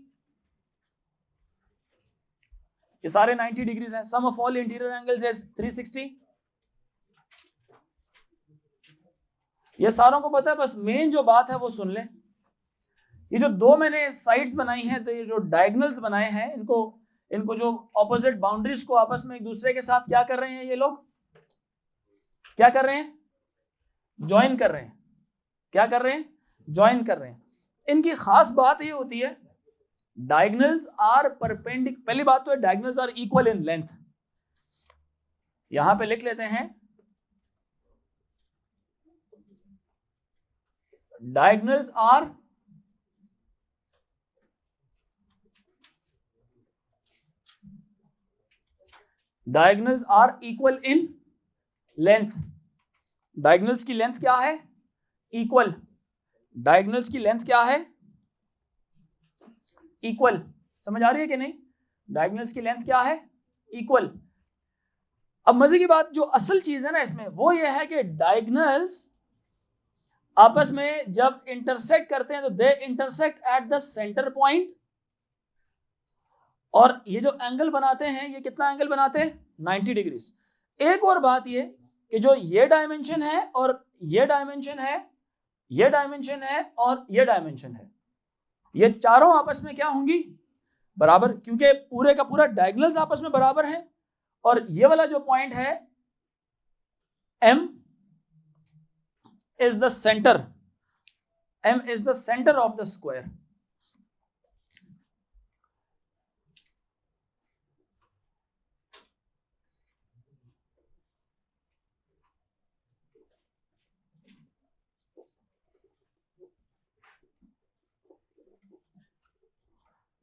ये सारे 90 डिग्रीज हैं। Sum of all interior angles is 360। ये सारों को पता है, बस मेन जो बात है वो सुन लें। ये जो दो मैंने साइड्स बनाई हैं, तो ये जो डायगोनल्स बनाए हैं, इनको इनको जो ऑपोजिट बाउंड्रीज को आपस में एक दूसरे के साथ क्या कर रहे हैं, ये लोग क्या कर रहे हैं, ज्वाइन कर रहे हैं। क्या कर रहे हैं, ज्वाइन कर रहे हैं। इनकी खास बात ये होती है डायगोनल्स आर परपेंडिकुलर। पहली बात तो है diagonals are equal in length. यहां पे लिख लेते हैं diagonals are equal in length. Diagonals की लेंथ क्या है, इक्वल। डायगोनल्स की लेंथ क्या है, इक्वल। समझ आ रही है कि नहीं, डायगोनल्स की लेंथ क्या है, इक्वल। अब मजे की बात, जो असल चीज है ना इसमें वो ये है कि डायगोनल्स आपस में जब इंटरसेक्ट करते हैं तो they intersect at the centre point, और ये जो एंगल बनाते हैं ये कितना एंगल बनाते हैं, 90 डिग्री। एक और बात ये कि जो ये डायमेंशन है और ये डायमेंशन है, ये डायमेंशन है और ये डायमेंशन है, ये चारों आपस में क्या होंगी, बराबर, क्योंकि पूरे का पूरा डायगोनल्स आपस में बराबर है। और ये वाला जो पॉइंट है M is the center, M is the center of the square।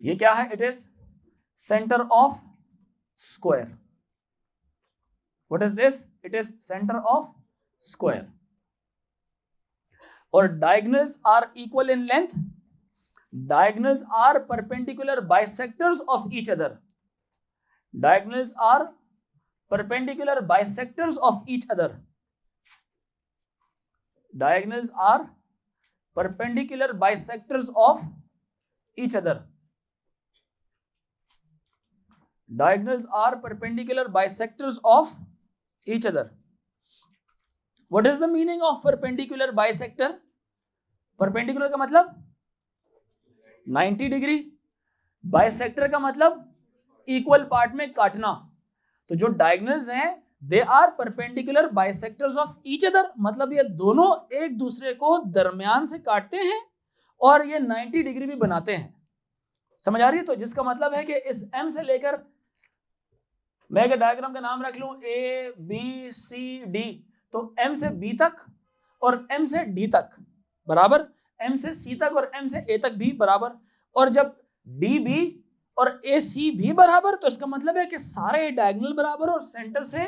ये क्या है, it is centre of square. What is this, it is centre of square. और diagonals are equal in length, diagonals are perpendicular bisectors of each other. Diagonals are perpendicular bisectors of each other. Diagonals are perpendicular bisectors of each other. Diagonals are perpendicular bisectors of each other. What is the meaning of perpendicular bisector? Perpendicular का मतलब 90 डिग्री, bisector का मतलब equal पार्ट में काटना। तो जो diagonals हैं they are perpendicular bisectors of each other, मतलब ये दोनों एक दूसरे को दरमियान से काटते हैं और ये 90 डिग्री भी बनाते हैं। समझ आ रही है? तो जिसका मतलब है कि इस M से लेकर, मैं अगर डायग्राम का नाम रख लूं A B C D, तो M से B तक और M से D तक बराबर, M से C तक और M से A तक भी बराबर, और जब DB और AC भी बराबर, तो इसका मतलब है कि सारे डायगोनल बराबर और सेंटर से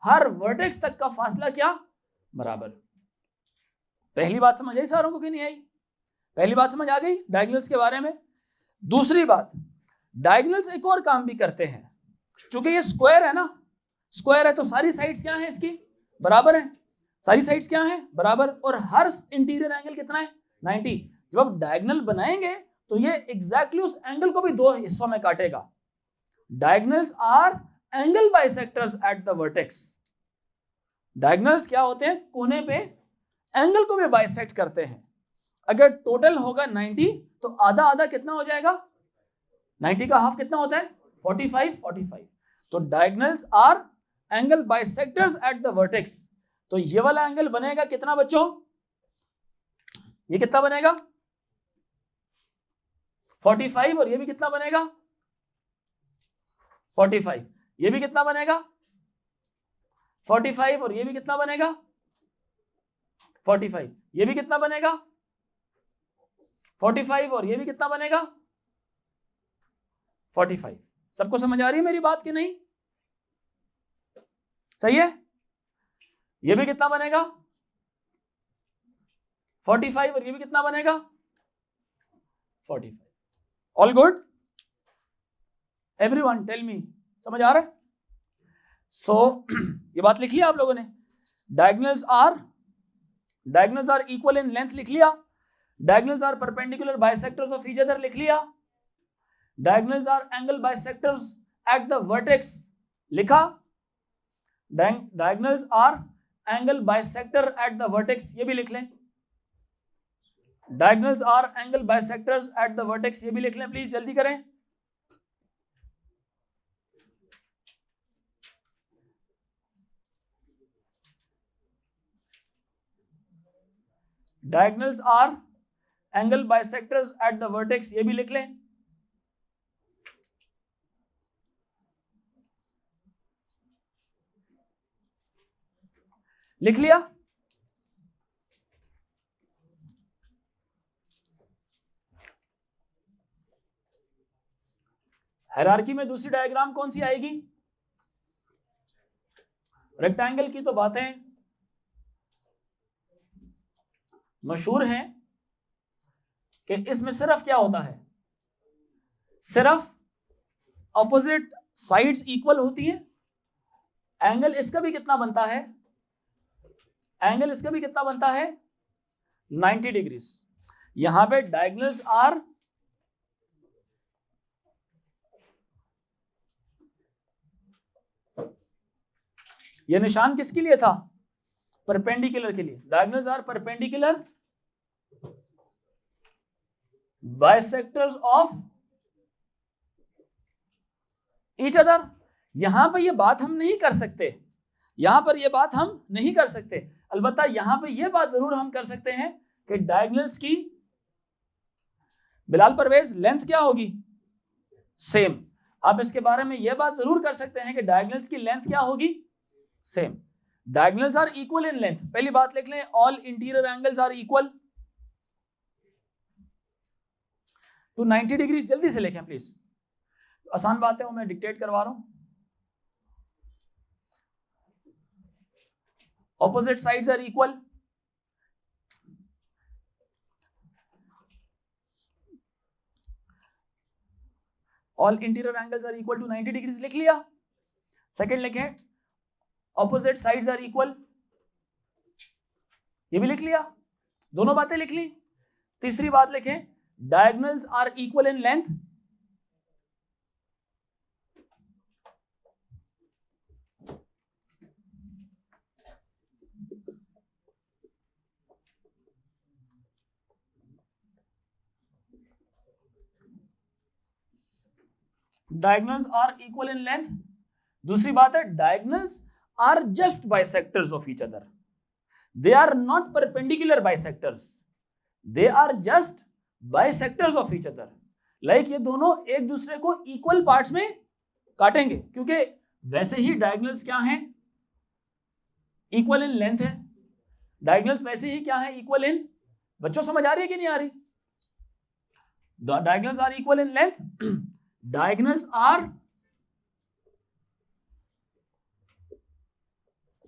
हर वर्टेक्स तक का फासला क्या, बराबर। पहली बात समझ आई सारों को कि नहीं आई? पहली बात समझ आ गई डायगोनल्स के बारे में। दूसरी बात, डायगोनल्स एक और काम भी करते हैं। चूंकि ये स्क्वायर है ना, स्क्वायर है तो सारी साइड्स क्या हैं इसकी, बराबर हैं। सारी साइड्स क्या हैं, बराबर, और हर इंटीरियर एंगल कितना है, 90। जब आप डायगोनल बनाएंगे तो ये एग्जैक्टली उस एंगल को भी दो हिस्सों में काटेगा। Diagonals are angle bisectors at the vertex. Diagonals क्या होते हैं, कोने पे एंगल को भी बाइसेक्ट करते हैं। अगर टोटल होगा 90 तो आधा आधा कितना हो जाएगा, 90 का हाफ कितना होता है, 45, 45। तो diagonals are angle bisectors at the vertex. तो ये वाला एंगल बनेगा कितना बच्चों, ये कितना बनेगा 45, और ये भी कितना बनेगा 45, ये भी कितना बनेगा 45, और ये भी कितना बनेगा 45, ये भी कितना बनेगा 45, और ये भी कितना बनेगा 45। सबको समझ आ रही है मेरी बात कि नहीं? सही है। ये भी कितना बनेगा 45, और ये भी कितना बनेगा 45। All good everyone, tell me, समझ आ रहा है? सो ये बात लिख लिया आप लोगों ने। Diagonals are equal in length लिख लिया। Diagonals are perpendicular bisectors of each other लिख लिया। Diagonals are angle bisectors at the vertex लिखा। Diagonals are angle bisector at the vertex, ये भी लिख लें। Diagonals are angle bisectors at the vertex, ये भी लिख लें, प्लीज जल्दी करें। Diagonals are angle bisectors at the vertex, ये भी लिख लें। लिख लिया? हायरार्की में दूसरी डायग्राम कौन सी आएगी? रेक्टेंगल की तो बातें मशहूर हैं कि इसमें सिर्फ क्या होता है, सिर्फ ऑपोजिट साइड्स इक्वल होती है। एंगल इसका भी कितना बनता है, एंगल इसका भी कितना बनता है, 90 डिग्रीज। यहां पे डायगोनल्स आर ये निशान किसके लिए था, परपेंडिकुलर के लिए। Diagonals are perpendicular bisectors of each other. यहां पर ये बात हम नहीं कर सकते, यहां पर ये बात हम नहीं कर सकते। अलबत्ता यहां पे ये बात जरूर हम कर सकते हैं कि डायगोनल्स की बिलाल परवेज लेंथ क्या होगी, सेम। आप इसके बारे में यह बात जरूर कर सकते हैं कि डायगोनल्स की लेंथ क्या होगी, same. Diagonals are equal in length, पहली बात लिख लें, all interior angles are equal to 90 degree. जल्दी से लिखें प्लीज, आसान बात है वो मैं डिक्टेट करवा रहा हूं। Opposite sides are equal, all interior angles are equal to 90 degrees, लिख लिया। सेकंड लिखें, ऑपोजिट साइड्स आर इक्वल, ये भी लिख लिया, दोनों बातें लिख ली। तीसरी बात लिखें, diagonals are equal in length, diagonals are equal in length. दूसरी बात है, diagonals are just bisectors of each other, they are not perpendicular bisectors, they are just bisectors of each other. Like ये दोनों एक दूसरे को इक्वल पार्ट्स में काटेंगे, क्योंकि वैसे ही डायगोनल्स क्या हैं, इक्वल इन लेंथ है। डायगोनल्स वैसे ही क्या है, इक्वल इन, बच्चों समझ आ रही है कि नहीं आ रही? Diagonals are equal in length, diagonals are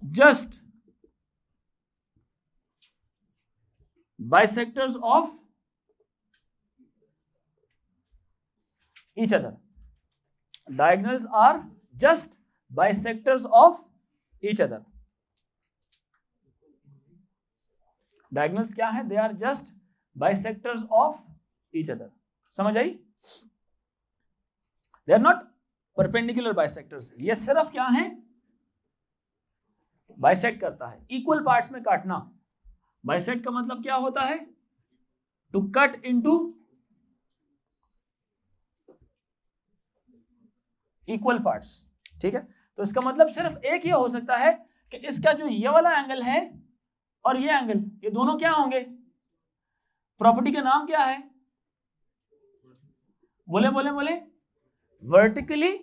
just bisectors of each other. Diagonals are just bisectors of each other. Diagonals क्या है? They are just bisectors of each other. समझ आई? They are not perpendicular bisectors. ये सिर्फ क्या है, बाइसेक्ट करता है, इक्वल पार्ट्स में काटना। बाइसेक्ट का मतलब क्या होता है, to cut into equal parts, ठीक है। तो इसका मतलब सिर्फ एक ही हो सकता है कि इसका जो ये वाला एंगल है और ये एंगल, ये दोनों क्या होंगे, प्रॉपर्टी का नाम क्या है, बोले बोले बोले, vertically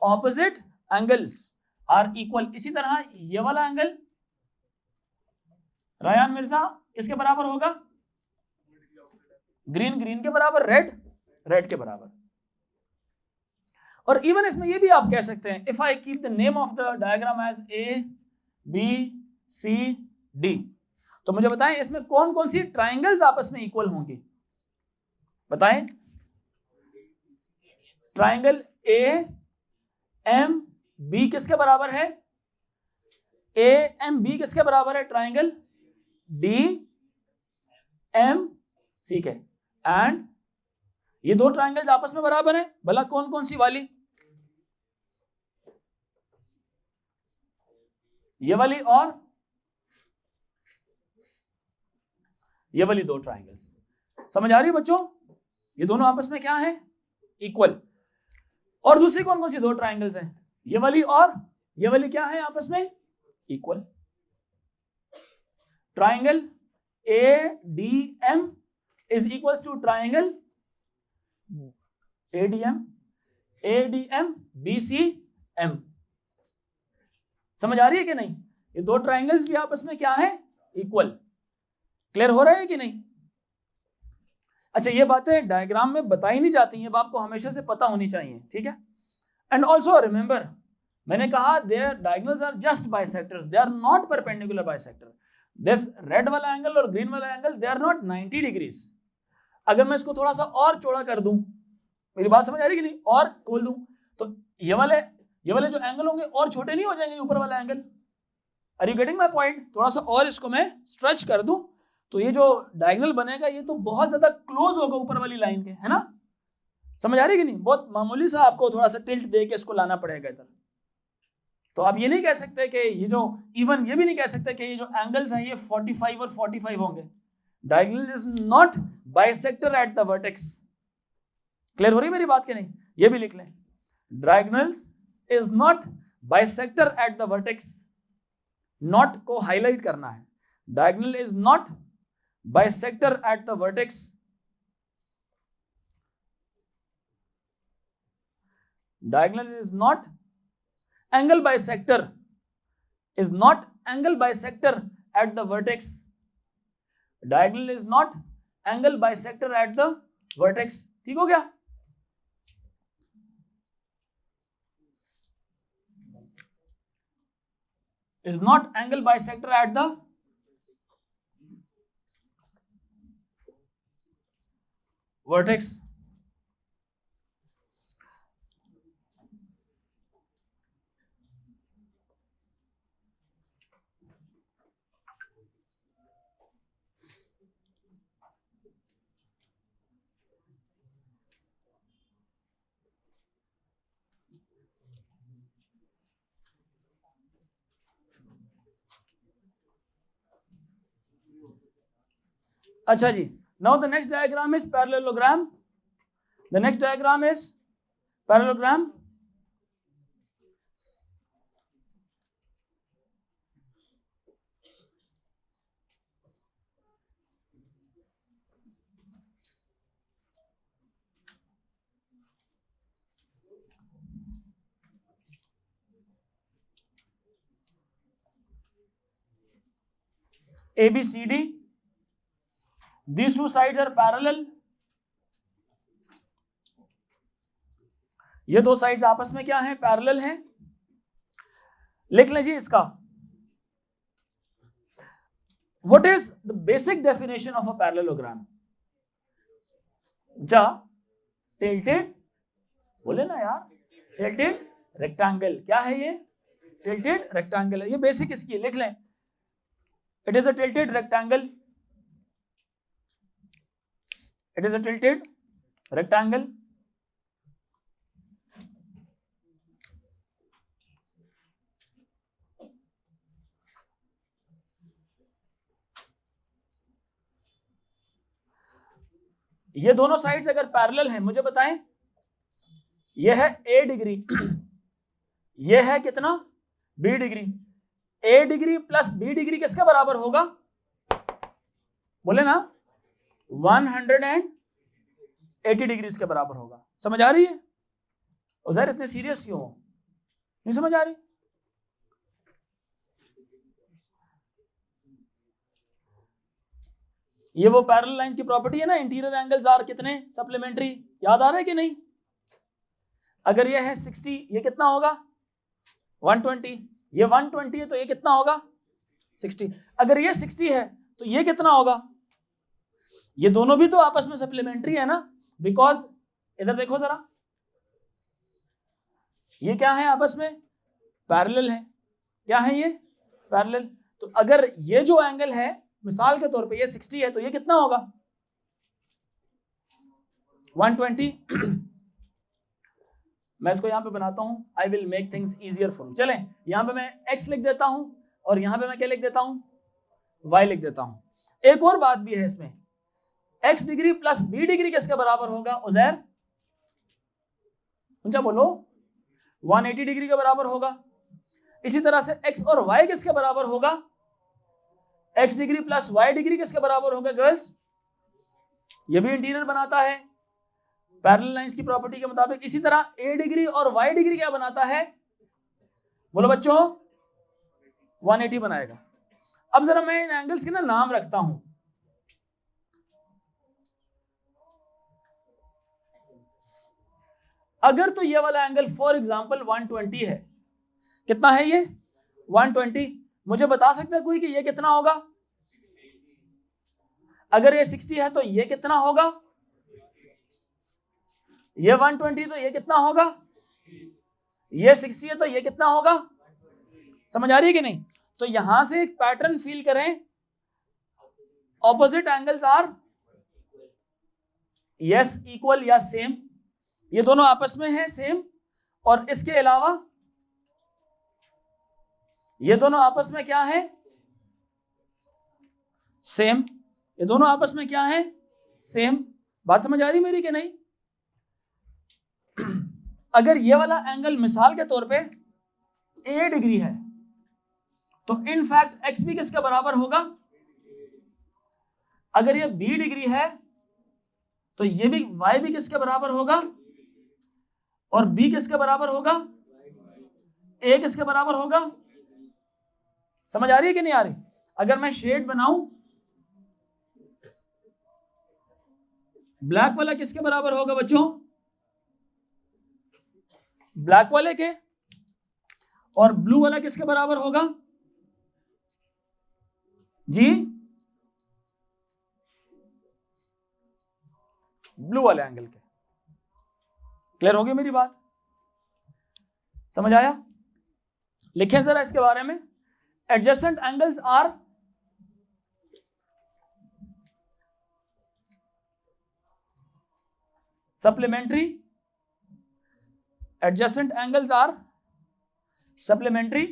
opposite angles are equal. इसी तरह ये वाला एंगल रायान मिर्जा किसके बराबर होगा, ग्रीन ग्रीन के बराबर, रेड रेड के बराबर। और इवन इसमें ये भी आप कह सकते हैं, if I keep the name of the diagram as A B C D, तो मुझे बताएं इसमें कौन कौन सी ट्राइंगल्स आपस में इक्वल होंगी, बताएं। ट्राइंगल ए एम बी किसके बराबर है, ए एम बी किसके बराबर है, ट्राइंगल डी एम सी के। एंड ये दो ट्राइंगल्स आपस में बराबर हैं, भला कौन कौन सी वाली, ये वाली और ये वाली दो ट्राइंगल्स। समझ आ रही है बच्चों, ये दोनों आपस में क्या है, इक्वल। और दूसरी कौन कौन सी दो ट्राइंगल्स हैं, ये वाली और ये वाली क्या है आपस में, equal. Triangle ADM is equals to triangle ADM BCM। समझ आ रही है कि नहीं? ये दो ट्राइंगल्स भी आपस में क्या है? इक्वल। क्लियर हो रहा है कि नहीं? अच्छा, ये बातें डायग्राम में बताई नहीं जाती हैं, आपको हमेशा से पता होनी चाहिए, ठीक है? एंड ऑल्सो रिमेंबर, मैंने कहा their diagonals are just bisectors, they are not perpendicular bisector. This red वाला एंगल और ग्रीन वाला angle they are not 90 degrees. अगर मैं इसको थोड़ा सा और चौड़ा कर दूं, मेरी बात समझ आ रही है कि नहीं, और खोल दूं, तो ये वाले जो एंगल होंगे और छोटे नहीं हो जाएंगे ऊपर वाला angle? Are you getting my point? थोड़ा सा और इसको मैं स्ट्रेच कर दूं तो ये जो डायगोनल बनेगा ये तो बहुत ज्यादा क्लोज होगा ऊपर वाली लाइन के, है ना? समझ आ रही है कि नहीं? बहुत मामूली सा आपको थोड़ा सा टिल्ट दे के इसको लाना पड़ेगा इधर। तो आप ये नहीं कह सकते कि ये जो, इवन ये भी नहीं कह सकते कि ये जो एंगल्स हैं ये 45 और 45 होंगे। Diagonal is not bisector at the vertex. Clear हो रही है मेरी बात कि नहीं? ये भी लिख लें, diagonals is not bisector at the vertex. Not को हाईलाइट करना है। Diagonal is not bisector at the vertex. Diagonal is not angle bisector, is not angle bisector at the vertex. Diagonal is not angle bisector at the vertex. ठीक हो गया? Is not angle bisector at the vertex. अच्छा जी, now the next diagram is parallelogram. The next diagram is parallelogram. ABCD. These two sides are parallel. ये दो साइड्स आपस में क्या हैं? पैरेलल हैं। लिख लीजिए इसका, what is the basic definition of a parallelogram? Tilted, बोले ना यार, टिल्टेड रेक्टेंगल। क्या है ये? टिल्टेड रेक्टेंगल है। ये बेसिक इसकी लिख लें, it is a tilted rectangle. It is a tilted rectangle. ये दोनों साइड्स अगर पैरेलल हैं, मुझे बताएं, ये है A डिग्री, ये है कितना? B degree. A degree plus B degree किसके बराबर होगा? बोले ना, 180 डिग्रीज के बराबर होगा। समझ आ रही है? उज़ैर इतने सीरियस क्यों हो? नहीं समझ आ रही? ये वो पैरेलल लाइन की प्रॉपर्टी है ना, इंटीरियर एंगल्स आर कितने? सप्लीमेंट्री। याद आ रहा है कि नहीं? अगर ये है 60, ये कितना होगा? 120। ये 120 है तो ये कितना होगा? 60। अगर ये 60 है तो ये कितना होगा? ये दोनों भी तो आपस में सप्लीमेंट्री है ना, बिकॉज इधर देखो जरा, ये क्या है? आपस में पैरेलल है। क्या है ये? पैरेलल। तो अगर ये जो एंगल है, मिसाल के तौर पे ये 60 है तो ये कितना होगा? 120। मैं इसको यहां पे बनाता हूं, I will make things easier for you. चलें, यहां पे मैं x लिख देता हूं और यहां पे मैं क्या लिख देता हूं? y लिख देता हूं। एक और बात भी है इसमें, x degree plus b degree किसके बराबर होगा? उज़ैर ऊंचा बोलो। 180 डिग्री के बराबर होगा। इसी तरह से x और y किसके बराबर होगा? x degree plus y degree किसके बराबर होगा गर्ल्स? ये भी इंटीरियर बनाता है पैरेलल लाइंस की प्रॉपर्टी के मुताबिक। इसी तरह a डिग्री और y डिग्री क्या बनाता है? बोलो बच्चों, 180 बनाएगा। अब जरा मैं इन एंगल्स के ना नाम रखता हूं। अगर तो ये वाला एंगल फॉर एग्जांपल 120 है, कितना है ये? 120। मुझे बता सकता है कोई कि ये कितना होगा? अगर ये 60 है तो ये कितना होगा? ये 120 तो ये कितना होगा? ये 60 है तो ये कितना होगा? समझ आ रही है कि नहीं? तो यहां से एक पैटर्न फील करें, opposite angles are yes equal या सेम, ये दोनों आपस में है सेम, और इसके अलावा ये दोनों आपस में क्या है? सेम। ये दोनों आपस में क्या है? सेम। बात समझ आ रही मेरी कि नहीं? अगर ये वाला एंगल मिसाल के तौर पे a डिग्री है तो इनफैक्ट x भी किसके बराबर होगा? अगर ये b डिग्री है तो ये भी y भी किसके बराबर होगा? और b किसके बराबर होगा? a किसके बराबर होगा? समझ आ रही है कि नहीं आ रही? अगर मैं शेड बनाऊं, ब्लैक वाला किसके बराबर होगा बच्चों? ब्लैक वाले के। और ब्लू वाला किसके बराबर होगा जी? ब्लू वाले एंगल के। क्लियर हो गई मेरी बात? समझ आया? लिखें जरा इसके बारे में। Adjacent angles are supplementary. Adjacent angles are supplementary.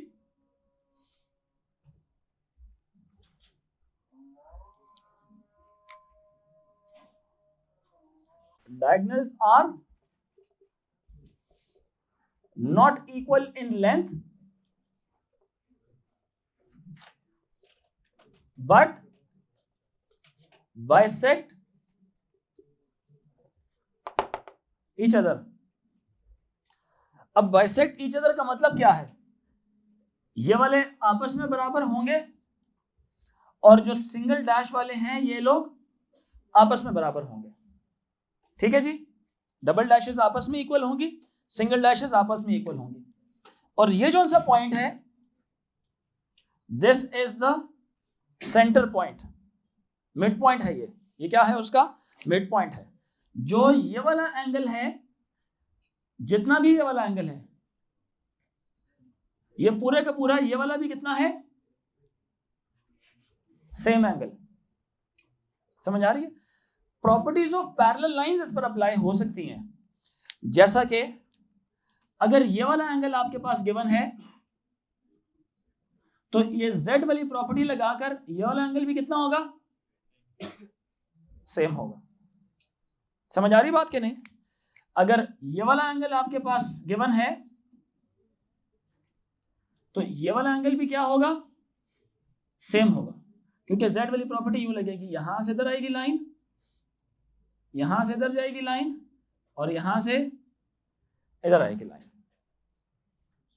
diagonals are not equal in length but bisect each other। अब bisect each other का मतलब क्या है? ये वाले आपस में बराबर होंगे और जो सिंगल डैश वाले हैं ये लोग आपस में बराबर होंगे। ठीक है जी? डबल डैशेस आपस में इक्वल होंगी, सिंगल डैशेस आपस में इक्वल होंगी। और ये जो सा पॉइंट है, this is the centre point, mid point है ये क्या है उसका? मिड पॉइंट है। जो ये वाला एंगल है, जितना भी ये वाला एंगल है, ये पूरे का पूरा ये वाला भी कितना है? Same angle. समझ आ रही है? प्रॉपर्टीज ऑफ पैरेलल लाइंस इस पर अप्लाई हो सकती हैं। जैसा कि अगर ये वाला एंगल आपके पास गिवन है तो ये z वाली प्रॉपर्टी लगाकर ये वाला एंगल भी कितना होगा? सेम होगा। समझ आ रही बात कि नहीं? अगर ये वाला एंगल आपके पास गिवन है तो ये वाला एंगल भी क्या होगा? सेम होगा, क्योंकि z वाली प्रॉपर्टी यूं लगेगी, यहां से इधर आएगी लाइन, यहां से इधर जाएगी लाइन, और यहां से इधर आएगी लाइन,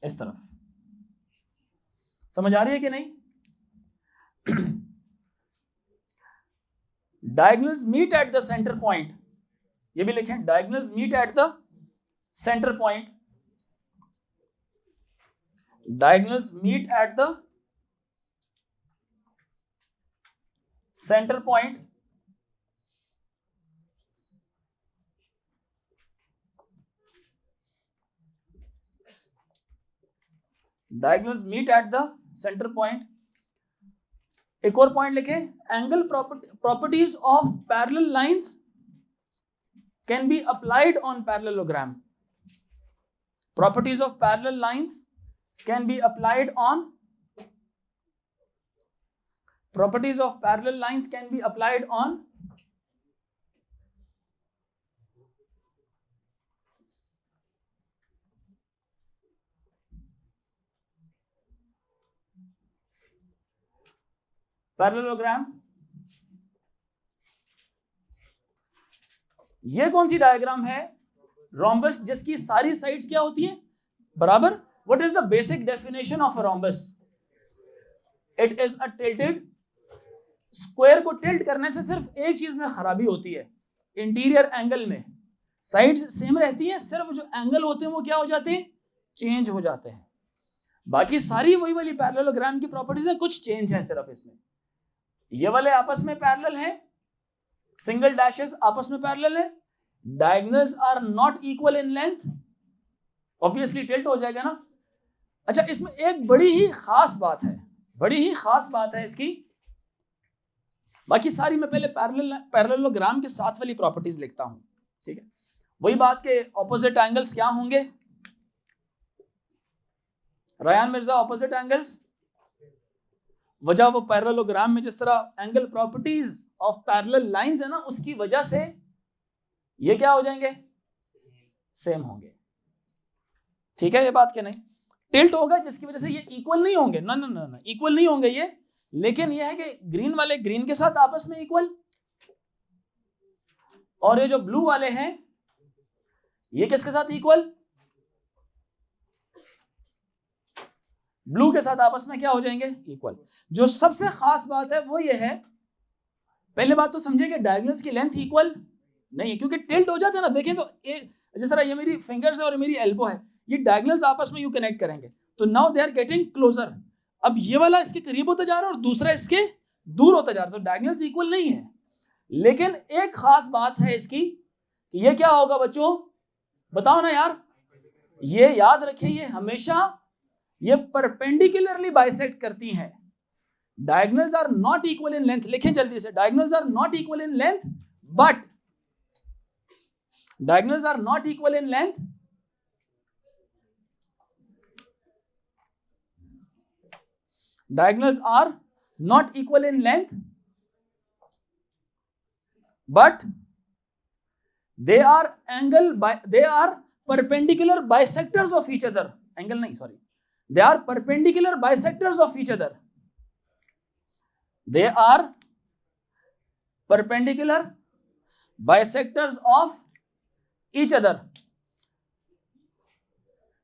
इस तरफ। समझ आ रही है कि नहीं? Diagonals meet at the centre point, ये भी लिखें, diagonals meet at the centre point. Diagonals meet at the centre point diagonals meet at the centre पॉइंट। एक और पॉइंट लिखें, angle properties of parallel lines can be applied on parallelogram. Properties of parallel lines can be applied on properties of parallel lines can be applied on parallelogram. ये कौन सी डायग्राम है? रोम्बस, जिसकी सारी साइड्स क्या होती हैं? बराबर। What is the basic definition of a rhombus? It is a tilted square. को टिल्ट करने से सिर्फ एक चीज में खराबी होती है, इंटीरियर एंगल में साइड्स सेम रहती हैं, सिर्फ जो एंगल होते हैं वो क्या हो जाते हैं? चेंज हो जाते हैं। बाकी सारी वही वाली पैरेललोग्राम की प्रॉपर्टीज है, कुछ चेंज है सिर्फ इसमें। ये वाले आपस में पैरेलल हैं, सिंगल डैशेस आपस में पैरेलल है, diagonals are not equal in length, obviously tilt हो जाएगा ना। अच्छा, इसमें एक बड़ी ही खास बात है, बड़ी ही खास बात है इसकी। बाकी सारी मैं पहले पैरेललोग्राम के साथ वाली प्रॉपर्टीज लिखता हूं, ठीक है। वही बात के ऑपोजिट एंगल्स क्या होंगे? Ryan Mirza, opposite angles. वजह वो पैरेललोग्राम में जिस तरह angle properties of parallel lines है ना, उसकी वजह से ये क्या हो जाएंगे? सेम होंगे, ठीक है। ये बात क्या नहीं, टिल्ट होगा जिसकी वजह से ये इक्वल नहीं होंगे, ना ना ना ना, इक्वल नहीं होंगे ये, लेकिन ये है कि ग्रीन वाले ग्रीन के साथ आपस में इक्वल, और ये जो ब्लू वाले हैं ये किसके साथ इक्वल? ब्लू के साथ आपस में क्या हो जाएंगे? इक्वल। जो सबसे खास बात है वो ये है, पहले बात तो समझे कि डायगोनल्स की लेंथ इक्वल नहीं है, क्योंकि टिल्ट हो जाता है ना। देखें तो एक जिस तरह ये मेरी फिंगर्स है और मेरी एल्बो है, ये डायगोनल्स आपस में यू कनेक्ट करेंगे तो now they are getting closer. अब ये वाला इसके करीब होता जा रहा है और दूसरा इसके दूर होता जा रहा है, तो डायगोनल्स इक्वल नहीं है। लेकिन एक खास बात है इसकी, ये क्या होगा बच्चों? बताओ ना यार। ये याद रखें, ये हमेशा ये परपेंडिकुलरली बाइसेक्ट करती हैं। Diagonals are not equal in length, लिखें जल्दी से, diagonals are not equal in length, but diagonals are not equal in length diagonals are not equal in length, but they are perpendicular bisectors of each other. Angle nahi, sorry, they are perpendicular bisectors of each other. They are perpendicular bisectors of each other.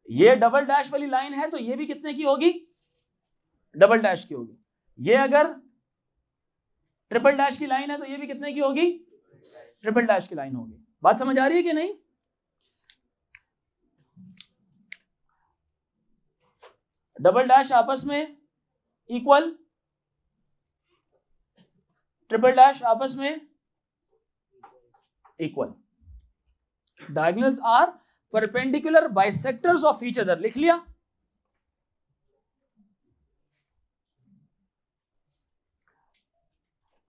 ये डबल डैश वाली लाइन है तो ये भी कितने की होगी? डबल डैश की होगी। ये अगर ट्रिपल डैश की लाइन है तो ये भी कितने की होगी? ट्रिपल डैश की लाइन होगी। बात समझ आ रही है कि नहीं? डबल डैश आपस में इक्वल, ट्रिपल डैश आपस में equal. Diagonals are perpendicular bisectors of each other, लिख लिया।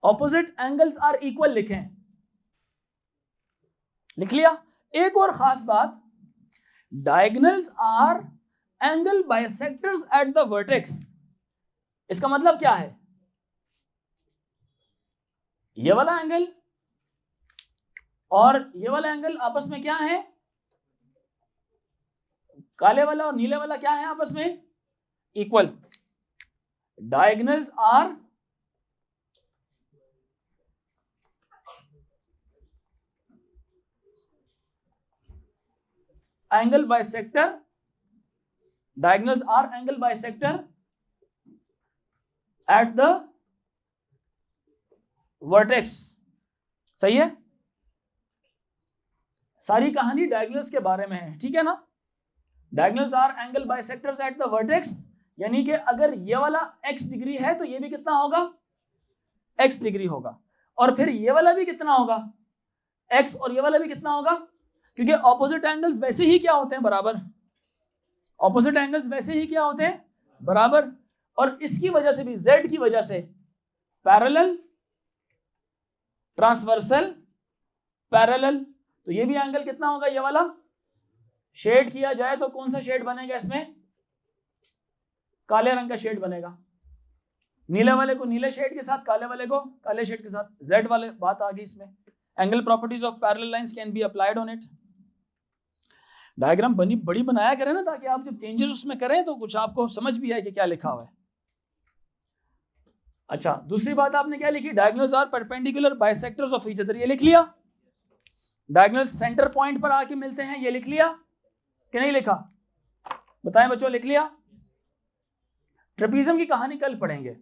ऑपोजिट एंगल्स आर इक्वल लिखें, लिख लिया। एक और खास बात, diagonals are angle bisectors at the vertex. इसका मतलब क्या है? ये वाला एंगल और ये वाला एंगल आपस में क्या है? काले वाला और नीले वाला क्या है आपस में? Equal. Diagonals are angle bisector, diagonals are angle bisector at the vertex। सही है? सारी कहानी डायगोनल्स के बारे में है, ठीक है ना। Diagonals are angle bisectors at the vertex, यानी कि अगर ये वाला x डिग्री है तो ये भी कितना होगा? x डिग्री होगा। और फिर ये वाला भी कितना होगा? x, और ये वाला भी कितना होगा? क्योंकि ऑपोजिट एंगल्स वैसे ही क्या होते हैं? बराबर। ऑपोजिट एंगल्स वैसे ही क्या होते हैं? बराबर। और इसकी वजह से भी, z की वजह से, पैरेलल, ट्रांसवर्सल, पैरेलल, तो ये भी एंगल कितना होगा? ये वाला। शेड किया जाए तो कौन सा शेड बनेगा इसमें? काले रंग का शेड बनेगा। नीले वाले को नीले शेड के साथ, काले वाले को काले शेड के साथ। z वाले बात आ गई इसमें। Angle properties of parallel lines can be applied on it. Diagram बड़ी बनाया करें ना, ताकि आप जब चेंजेस उसमें करें तो कुछ आपको समझ भी आए कि क्या लिखा हुआ है। अच्छा, दूसरी बात आपने क्या लिखी, diagonals are perpendicular bisectors of each other, ये लिख लिया। डायगोनल्स सेंटर पॉइंट पर आके मिलते हैं, ये लिख लिया कि नहीं लिखा, बताएं बच्चों, लिख लिया। ट्रेपीजियम की कहानी कल पढ़ेंगे।